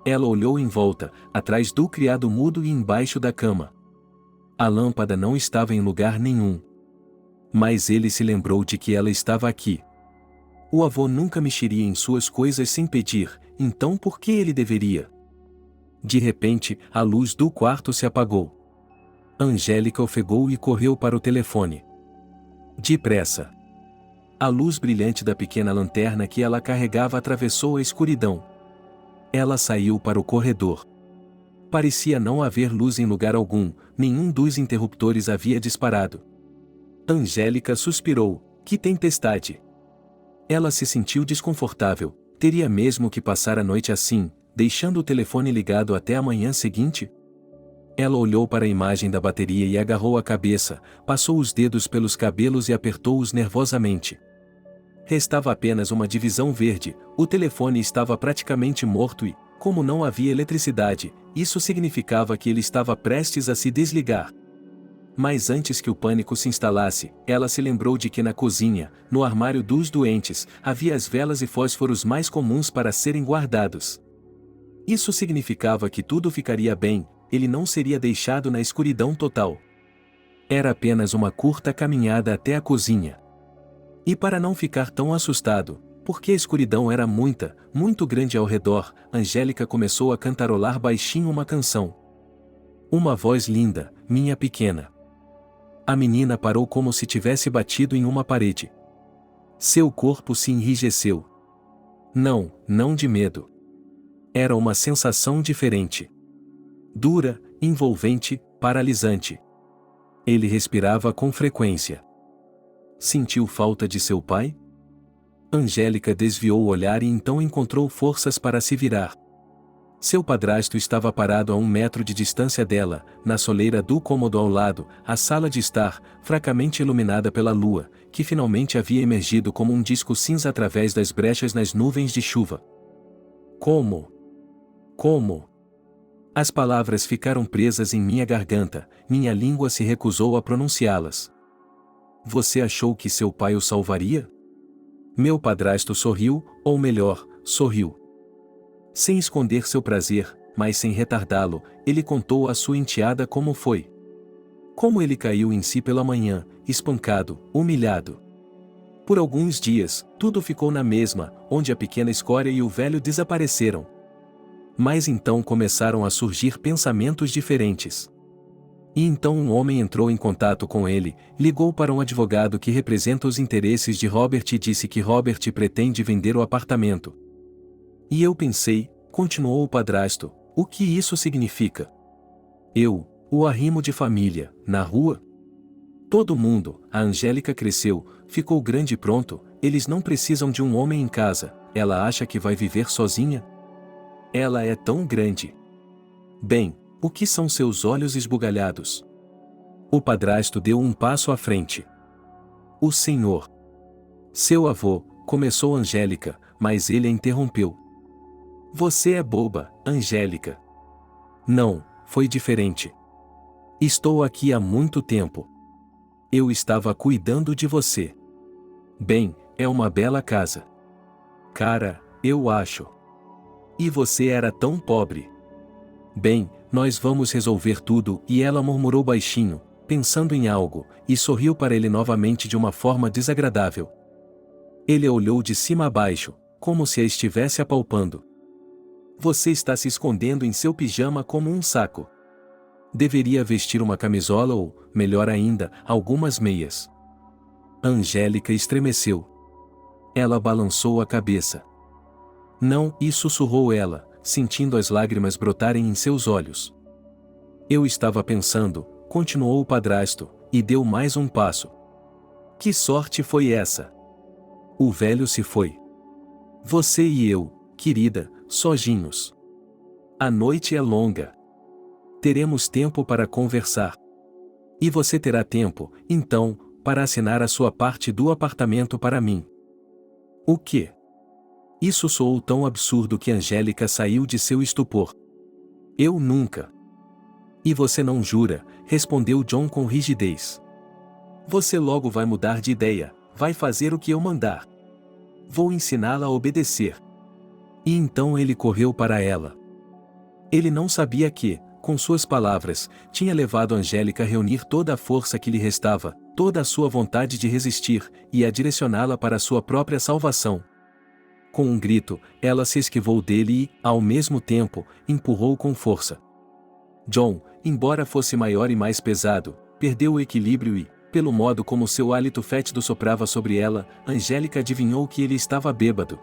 B: Ela olhou em volta, atrás do criado mudo e embaixo da cama. A lâmpada não estava em lugar nenhum. Mas ele se lembrou de que ela estava aqui. O avô nunca mexeria em suas coisas sem pedir, então por que ele deveria? De repente, a luz do quarto se apagou. Angélica ofegou e correu para o telefone. Depressa. A luz brilhante da pequena lanterna que ela carregava atravessou a escuridão. Ela saiu para o corredor. Parecia não haver luz em lugar algum, nenhum dos interruptores havia disparado. Angélica suspirou, que tempestade! Ela se sentiu desconfortável, teria mesmo que passar a noite assim, deixando o telefone ligado até a manhã seguinte? Ela olhou para a imagem da bateria e agarrou a cabeça, passou os dedos pelos cabelos e apertou-os nervosamente. Restava apenas uma divisão verde, o telefone estava praticamente morto e, como não havia eletricidade, isso significava que ele estava prestes a se desligar. Mas antes que o pânico se instalasse, ela se lembrou de que na cozinha, no armário dos doentes, havia as velas e fósforos mais comuns para serem guardados. Isso significava que tudo ficaria bem, ele não seria deixado na escuridão total. Era apenas uma curta caminhada até a cozinha. E para não ficar tão assustado, porque a escuridão era muito grande ao redor, Angélica começou a cantarolar baixinho uma canção. Uma voz linda, minha pequena. A menina parou como se tivesse batido em uma parede. Seu corpo se enrijeceu. Não de medo. Era uma sensação diferente. Dura, envolvente, paralisante. Ele respirava com frequência. Sentiu falta de seu pai? Angélica desviou o olhar e então encontrou forças para se virar. Seu padrasto estava parado a 1 metro de distância dela, na soleira do cômodo ao lado, a sala de estar, fracamente iluminada pela lua, que finalmente havia emergido como um disco cinza através das brechas nas nuvens de chuva. Como? As palavras ficaram presas em minha garganta, minha língua se recusou a pronunciá-las. Você achou que seu pai o salvaria? Meu padrasto sorriu, ou melhor, sorriu. Sem esconder seu prazer, mas sem retardá-lo, ele contou à sua enteada como foi. Como ele caiu em si pela manhã, espancado, humilhado. Por alguns dias, tudo ficou na mesma, onde a pequena escória e o velho desapareceram. Mas então começaram a surgir pensamentos diferentes. E então um homem entrou em contato com ele, ligou para um advogado que representa os interesses de Robert e disse que Robert pretende vender o apartamento. E eu pensei, continuou o padrasto, o que isso significa? O arrimo de família, na rua? Todo mundo, a Angélica cresceu, ficou grande e pronto, eles não precisam de um homem em casa, ela acha que vai viver sozinha? Ela é tão grande. Bem, o que são seus olhos esbugalhados? O padrasto deu um passo à frente. O senhor. Seu avô, começou Angélica, mas ele a interrompeu. Você é boba, Angélica. Não, foi diferente. Estou aqui há muito tempo. Eu estava cuidando de você. Bem, é uma bela casa. Cara, eu acho. E você era tão pobre. Bem, nós vamos resolver tudo, e ela murmurou baixinho, pensando em algo, e sorriu para ele novamente de uma forma desagradável. Ele a olhou de cima a baixo, como se a estivesse apalpando. Você está se escondendo em seu pijama como um saco. Deveria vestir uma camisola ou, melhor ainda, algumas meias. Angélica estremeceu. Ela balançou a cabeça. Não, e sussurrou ela, sentindo as lágrimas brotarem em seus olhos. Eu estava pensando, continuou o padrasto, e deu mais um passo. Que sorte foi essa? O velho se foi. Você e eu, querida, sozinhos. A noite é longa. Teremos tempo para conversar. E você terá tempo, então, para assinar a sua parte do apartamento para mim. O quê? Isso soou tão absurdo que Angélica saiu de seu estupor. Eu nunca. E você não jura, respondeu John com rigidez. Você logo vai mudar de ideia, vai fazer o que eu mandar. Vou ensiná-la a obedecer. E então ele correu para ela. Ele não sabia que, com suas palavras, tinha levado Angélica a reunir toda a força que lhe restava, toda a sua vontade de resistir, e a direcioná-la para sua própria salvação. Com um grito, ela se esquivou dele e, ao mesmo tempo, empurrou com força. John, embora fosse maior e mais pesado, perdeu o equilíbrio e, pelo modo como seu hálito fétido soprava sobre ela, Angélica adivinhou que ele estava bêbado.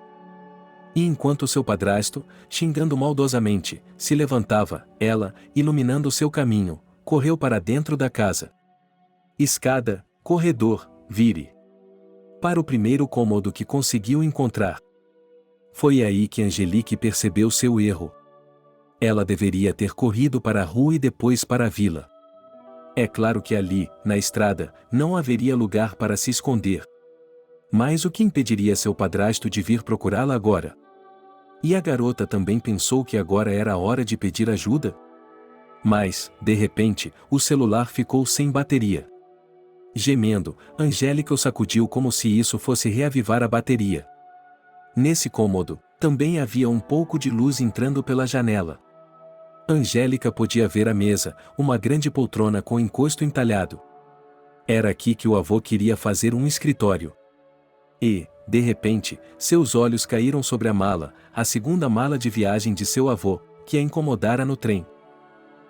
B: E enquanto seu padrasto, xingando maldosamente, se levantava, ela, iluminando seu caminho, correu para dentro da casa. Escada, corredor, vire. Para o primeiro cômodo que conseguiu encontrar. Foi aí que Angelique percebeu seu erro. Ela deveria ter corrido para a rua e depois para a vila. É claro que ali, na estrada, não haveria lugar para se esconder. Mas o que impediria seu padrasto de vir procurá-la agora? E a garota também pensou que agora era a hora de pedir ajuda? Mas, de repente, o celular ficou sem bateria. Gemendo, Angélica o sacudiu como se isso fosse reavivar a bateria. Nesse cômodo, também havia um pouco de luz entrando pela janela. Angélica podia ver a mesa, uma grande poltrona com encosto entalhado. Era aqui que o avô queria fazer um escritório. E, de repente, seus olhos caíram sobre a mala, a segunda mala de viagem de seu avô, que a incomodara no trem.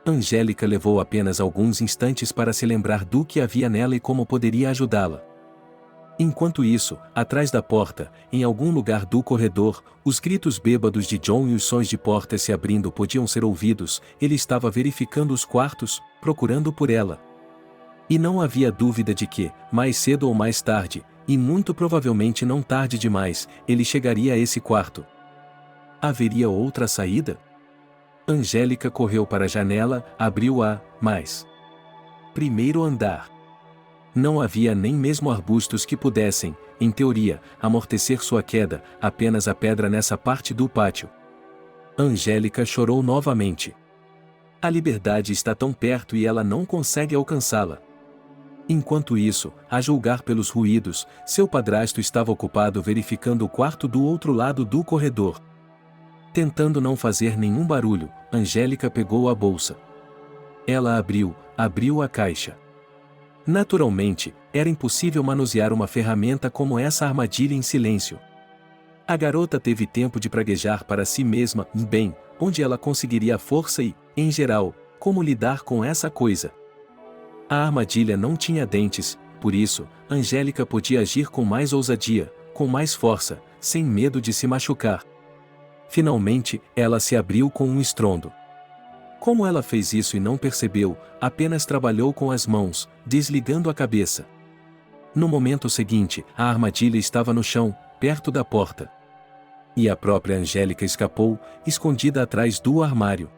B: Angélica levou apenas alguns instantes para se lembrar do que havia nela e como poderia ajudá-la. Enquanto isso, atrás da porta, em algum lugar do corredor, os gritos bêbados de John e os sons de portas se abrindo podiam ser ouvidos. Ele estava verificando os quartos, procurando por ela. E não havia dúvida de que, mais cedo ou mais tarde, e muito provavelmente não tarde demais, ele chegaria a esse quarto. Haveria outra saída? Angélica correu para a janela, abriu-a, mas... Primeiro andar. Não havia nem mesmo arbustos que pudessem, em teoria, amortecer sua queda, apenas a pedra nessa parte do pátio. Angélica chorou novamente. A liberdade está tão perto e ela não consegue alcançá-la. Enquanto isso, a julgar pelos ruídos, seu padrasto estava ocupado verificando o quarto do outro lado do corredor. Tentando não fazer nenhum barulho, Angélica pegou a bolsa. Ela abriu a caixa. Naturalmente, era impossível manusear uma ferramenta como essa armadilha em silêncio. A garota teve tempo de praguejar para si mesma, bem, onde ela conseguiria força e, em geral, como lidar com essa coisa. A armadilha não tinha dentes, por isso, Angélica podia agir com mais ousadia, com mais força, sem medo de se machucar. Finalmente, ela se abriu com um estrondo. Como ela fez isso e não percebeu, apenas trabalhou com as mãos, desligando a cabeça. No momento seguinte, a armadilha estava no chão, perto da porta. E a própria Angélica escapou, escondida atrás do armário.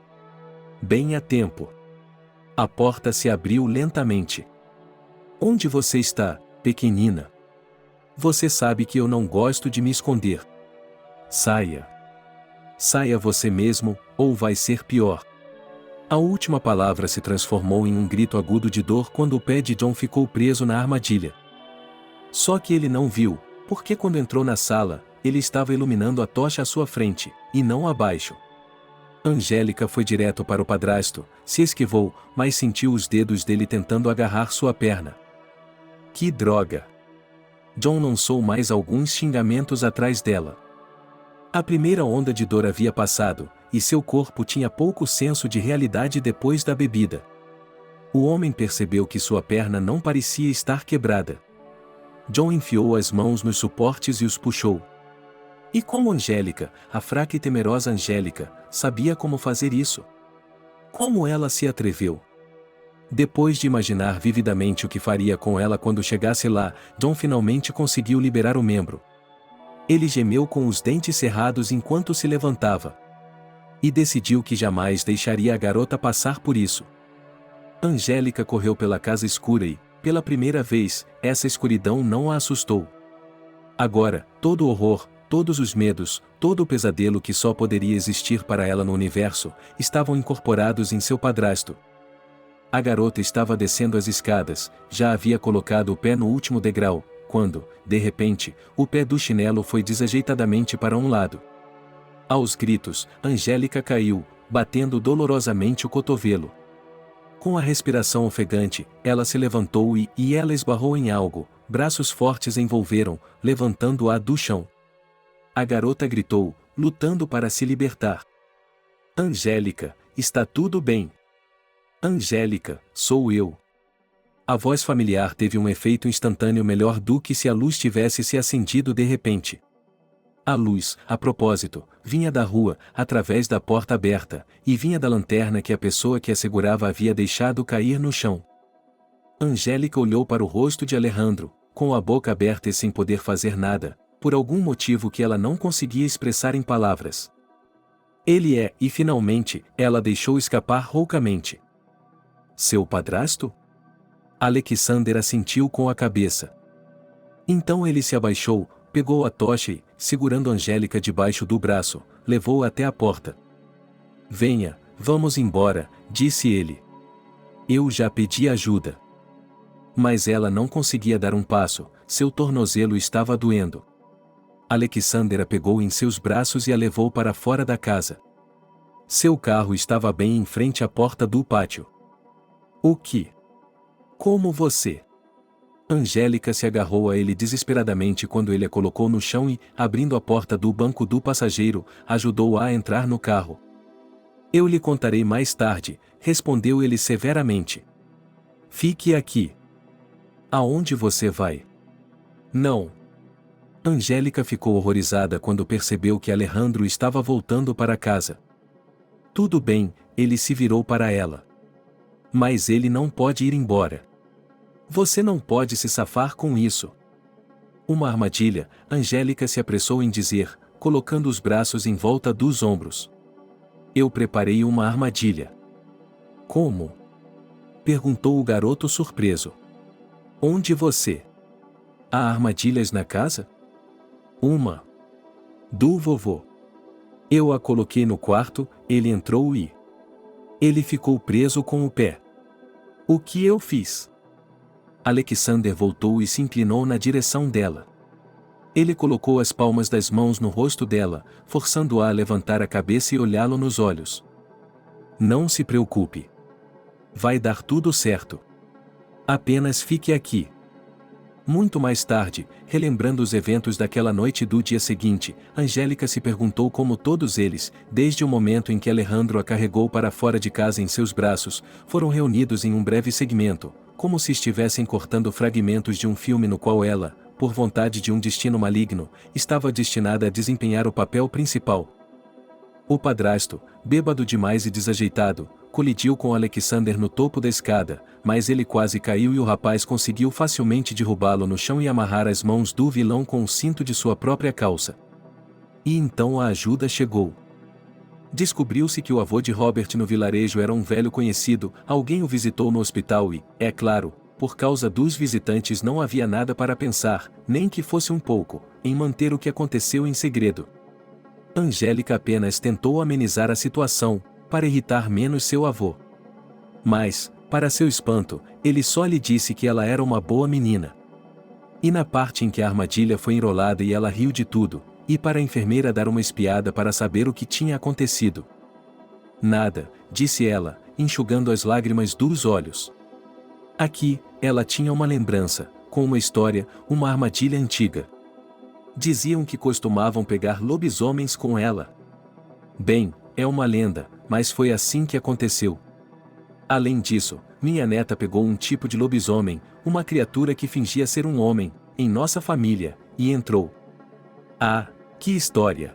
B: Bem a tempo. A porta se abriu lentamente. Onde você está, pequenina? Você sabe que eu não gosto de me esconder. Saia. Saia você mesmo, ou vai ser pior. A última palavra se transformou em um grito agudo de dor quando o pé de John ficou preso na armadilha. Só que ele não viu, porque quando entrou na sala, ele estava iluminando a tocha à sua frente, e não abaixo. Angélica foi direto para o padrasto, se esquivou, mas sentiu os dedos dele tentando agarrar sua perna. Que droga! John lançou mais alguns xingamentos atrás dela. A primeira onda de dor havia passado, e seu corpo tinha pouco senso de realidade depois da bebida. O homem percebeu que sua perna não parecia estar quebrada. John enfiou as mãos nos suportes e os puxou. E como Angélica, a fraca e temerosa Angélica, sabia como fazer isso? Como ela se atreveu? Depois de imaginar vividamente o que faria com ela quando chegasse lá, John finalmente conseguiu liberar o membro. Ele gemeu com os dentes cerrados enquanto se levantava. E decidiu que jamais deixaria a garota passar por isso. Angélica correu pela casa escura e, pela primeira vez, essa escuridão não a assustou. Agora, todo o horror, todos os medos, todo o pesadelo que só poderia existir para ela no universo, estavam incorporados em seu padrasto. A garota estava descendo as escadas, já havia colocado o pé no último degrau, quando, de repente, o pé do chinelo foi desajeitadamente para um lado. Aos gritos, Angélica caiu, batendo dolorosamente o cotovelo. Com a respiração ofegante, ela se levantou e ela esbarrou em algo, braços fortes envolveram, levantando-a do chão. A garota gritou, lutando para se libertar. Angélica, está tudo bem. Angélica, sou eu. A voz familiar teve um efeito instantâneo melhor do que se a luz tivesse se acendido de repente. A luz, a propósito, vinha da rua, através da porta aberta, e vinha da lanterna que a pessoa que a segurava havia deixado cair no chão. Angélica olhou para o rosto de Alejandro, com a boca aberta e sem poder fazer nada, por algum motivo que ela não conseguia expressar em palavras. Ele é, e finalmente, ela deixou escapar roucamente. Seu padrasto? Alexander assentiu com a cabeça. Então ele se abaixou, pegou a tocha e, segurando Angélica debaixo do braço, levou-a até a porta. Venha, vamos embora, disse ele. Eu já pedi ajuda. Mas ela não conseguia dar um passo, seu tornozelo estava doendo. Alexander a pegou em seus braços e a levou para fora da casa. Seu carro estava bem em frente à porta do pátio. O que? Como você? Angélica se agarrou a ele desesperadamente quando ele a colocou no chão e, abrindo a porta do banco do passageiro, ajudou-a a entrar no carro. Eu lhe contarei mais tarde, respondeu ele severamente. Fique aqui. Aonde você vai? Não. Angélica ficou horrorizada quando percebeu que Alejandro estava voltando para casa. Tudo bem, ele se virou para ela. Mas ele não pode ir embora. Você não pode se safar com isso. Uma armadilha, Angélica se apressou em dizer, colocando os braços em volta dos ombros. Eu preparei uma armadilha. Como? Perguntou o garoto surpreso. Onde você? Há armadilhas na casa? Uma. Do vovô. Eu a coloquei no quarto, ele entrou e... Ele ficou preso com o pé. O que eu fiz? Alexander voltou e se inclinou na direção dela. Ele colocou as palmas das mãos no rosto dela, forçando-a a levantar a cabeça e olhá-lo nos olhos. Não se preocupe. Vai dar tudo certo. Apenas fique aqui. Muito mais tarde, relembrando os eventos daquela noite e do dia seguinte, Angélica se perguntou como todos eles, desde o momento em que Alejandro a carregou para fora de casa em seus braços, foram reunidos em um breve segmento, como se estivessem cortando fragmentos de um filme no qual ela, por vontade de um destino maligno, estava destinada a desempenhar o papel principal. O padrasto, bêbado demais e desajeitado, colidiu com Alexander no topo da escada, mas ele quase caiu e o rapaz conseguiu facilmente derrubá-lo no chão e amarrar as mãos do vilão com o cinto de sua própria calça. E então a ajuda chegou. Descobriu-se que o avô de Robert no vilarejo era um velho conhecido, alguém o visitou no hospital e, é claro, por causa dos visitantes não havia nada para pensar, nem que fosse um pouco, em manter o que aconteceu em segredo. Angélica apenas tentou amenizar a situação, para irritar menos seu avô. Mas, para seu espanto, ele só lhe disse que ela era uma boa menina. E na parte em que a armadilha foi enrolada e ela riu de tudo, e para a enfermeira dar uma espiada para saber o que tinha acontecido. Nada, disse ela, enxugando as lágrimas dos olhos. Aqui, ela tinha uma lembrança, com uma história, uma armadilha antiga. Diziam que costumavam pegar lobisomens com ela. Bem, é uma lenda, mas foi assim que aconteceu. Além disso, minha neta pegou um tipo de lobisomem, uma criatura que fingia ser um homem, em nossa família, e entrou. Ah, que história!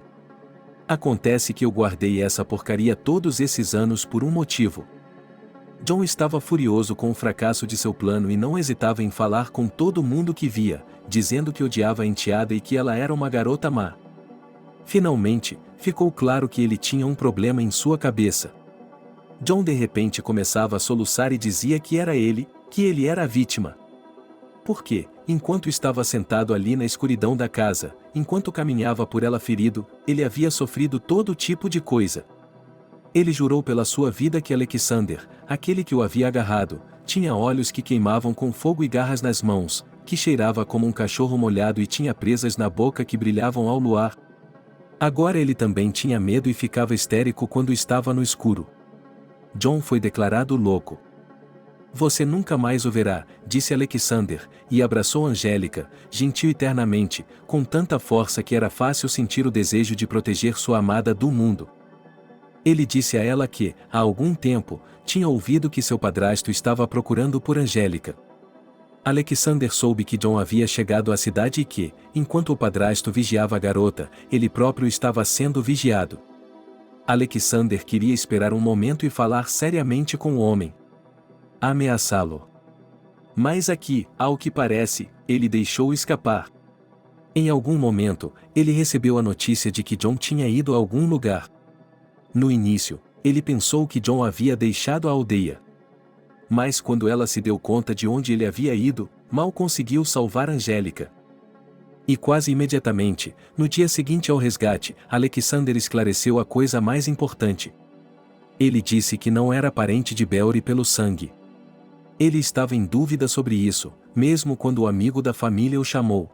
B: Acontece que eu guardei essa porcaria todos esses anos por um motivo. John estava furioso com o fracasso de seu plano e não hesitava em falar com todo mundo que via, dizendo que odiava a enteada e que ela era uma garota má. Finalmente, ficou claro que ele tinha um problema em sua cabeça. John de repente começava a soluçar e dizia que ele era a vítima. Porque, enquanto estava sentado ali na escuridão da casa, enquanto caminhava por ela ferido, ele havia sofrido todo tipo de coisa. Ele jurou pela sua vida que Alexander, aquele que o havia agarrado, tinha olhos que queimavam com fogo e garras nas mãos, que cheirava como um cachorro molhado e tinha presas na boca que brilhavam ao luar. Agora ele também tinha medo e ficava histérico quando estava no escuro. John foi declarado louco. Você nunca mais o verá, disse Alexander, e abraçou Angélica, gentil e ternamente, com tanta força que era fácil sentir o desejo de proteger sua amada do mundo. Ele disse a ela que, há algum tempo, tinha ouvido que seu padrasto estava procurando por Angélica. Alexander soube que John havia chegado à cidade e que, enquanto o padrasto vigiava a garota, ele próprio estava sendo vigiado. Alexander queria esperar um momento e falar seriamente com o homem. Ameaçá-lo. Mas aqui, ao que parece, ele deixou escapar. Em algum momento, ele recebeu a notícia de que John tinha ido a algum lugar. No início, ele pensou que John havia deixado a aldeia. Mas quando ela se deu conta de onde ele havia ido, mal conseguiu salvar Angélica. E quase imediatamente, no dia seguinte ao resgate, Alexander esclareceu a coisa mais importante. Ele disse que não era parente de Beori pelo sangue. Ele estava em dúvida sobre isso, mesmo quando o amigo da família o chamou.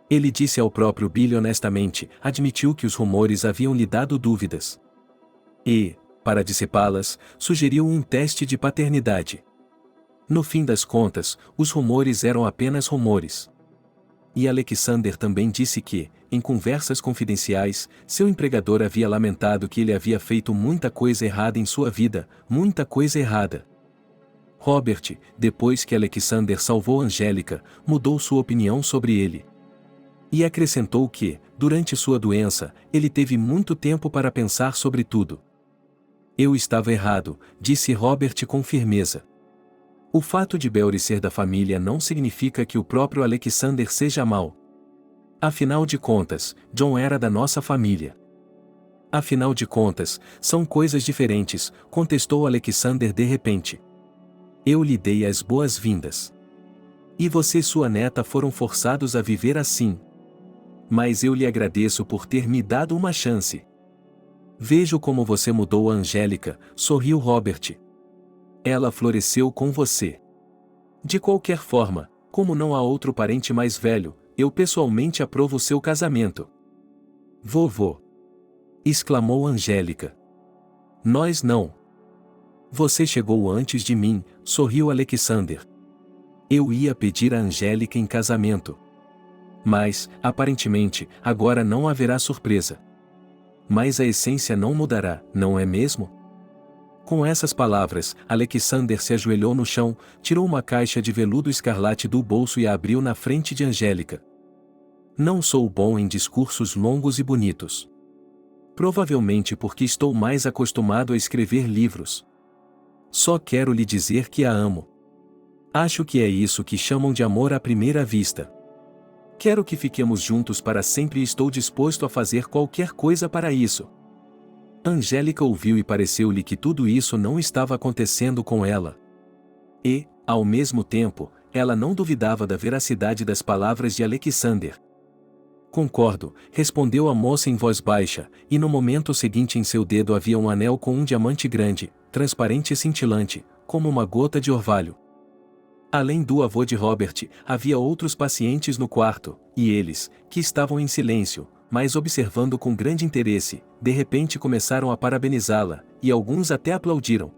B: Ele disse ao próprio Billy honestamente, admitiu que os rumores haviam lhe dado dúvidas. E, para dissipá-las, sugeriu um teste de paternidade. No fim das contas, os rumores eram apenas rumores. E Alexander também disse que, em conversas confidenciais, seu empregador havia lamentado que ele havia feito muita coisa errada em sua vida, muita coisa errada. Robert, depois que Alexander salvou Angélica, mudou sua opinião sobre ele. E acrescentou que, durante sua doença, ele teve muito tempo para pensar sobre tudo. Eu estava errado, disse Robert com firmeza. O fato de Beori ser da família não significa que o próprio Alexander seja mau. Afinal de contas, John era da nossa família. Afinal de contas, são coisas diferentes, contestou Alexander de repente. Eu lhe dei as boas-vindas. E você e sua neta foram forçados a viver assim. Mas eu lhe agradeço por ter me dado uma chance. Vejo como você mudou a Angélica, sorriu Robert. Ela floresceu com você. De qualquer forma, como não há outro parente mais velho, eu pessoalmente aprovo seu casamento. Vovô! Exclamou Angélica. Nós não. Você chegou antes de mim, sorriu Alexander. Eu ia pedir a Angélica em casamento. Mas, aparentemente, agora não haverá surpresa. Mas a essência não mudará, não é mesmo? Com essas palavras, Alexander se ajoelhou no chão, tirou uma caixa de veludo escarlate do bolso e a abriu na frente de Angélica. Não sou bom em discursos longos e bonitos. Provavelmente porque estou mais acostumado a escrever livros. Só quero lhe dizer que a amo. Acho que é isso que chamam de amor à primeira vista. Quero que fiquemos juntos para sempre e estou disposto a fazer qualquer coisa para isso. Angélica ouviu e pareceu-lhe que tudo isso não estava acontecendo com ela. E, ao mesmo tempo, ela não duvidava da veracidade das palavras de Alexander. Concordo, respondeu a moça em voz baixa, e no momento seguinte em seu dedo havia um anel com um diamante grande, transparente e cintilante, como uma gota de orvalho. Além do avô de Robert, havia outros pacientes no quarto, e eles, que estavam em silêncio, mas observando com grande interesse, de repente começaram a parabenizá-la, e alguns até aplaudiram.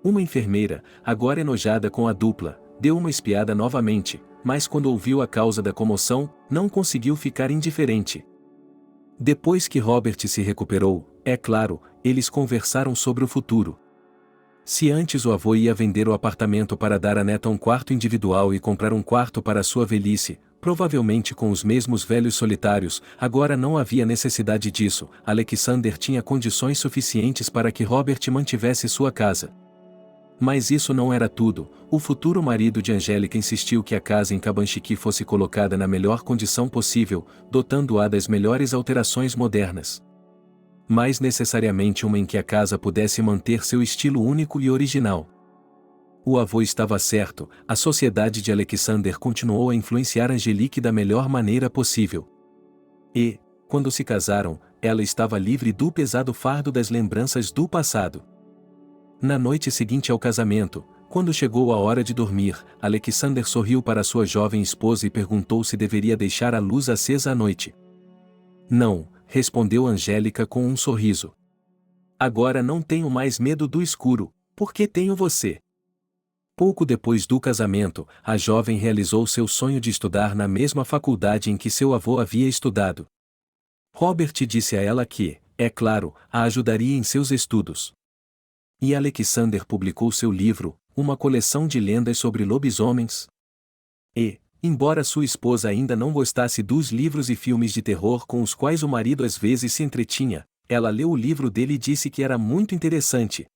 B: Uma enfermeira, agora enojada com a dupla, deu uma espiada novamente, mas quando ouviu a causa da comoção, não conseguiu ficar indiferente. Depois que Robert se recuperou, é claro, eles conversaram sobre o futuro. Se antes o avô ia vender o apartamento para dar à neta um quarto individual e comprar um quarto para sua velhice, provavelmente com os mesmos velhos solitários, agora não havia necessidade disso. Alexander tinha condições suficientes para que Robert mantivesse sua casa. Mas isso não era tudo. O futuro marido de Angélica insistiu que a casa em Cabanchiqui fosse colocada na melhor condição possível, dotando-a das melhores alterações modernas. Mas necessariamente uma em que a casa pudesse manter seu estilo único e original. O avô estava certo, a sociedade de Alexander continuou a influenciar Angélique da melhor maneira possível. E, quando se casaram, ela estava livre do pesado fardo das lembranças do passado. Na noite seguinte ao casamento, quando chegou a hora de dormir, Alexander sorriu para sua jovem esposa e perguntou se deveria deixar a luz acesa à noite. Não, respondeu Angélica com um sorriso. Agora não tenho mais medo do escuro, porque tenho você. Pouco depois do casamento, a jovem realizou seu sonho de estudar na mesma faculdade em que seu avô havia estudado. Robert disse a ela que, é claro, a ajudaria em seus estudos. E Alexander publicou seu livro, uma coleção de lendas sobre lobisomens. E, embora sua esposa ainda não gostasse dos livros e filmes de terror com os quais o marido às vezes se entretinha, ela leu o livro dele e disse que era muito interessante,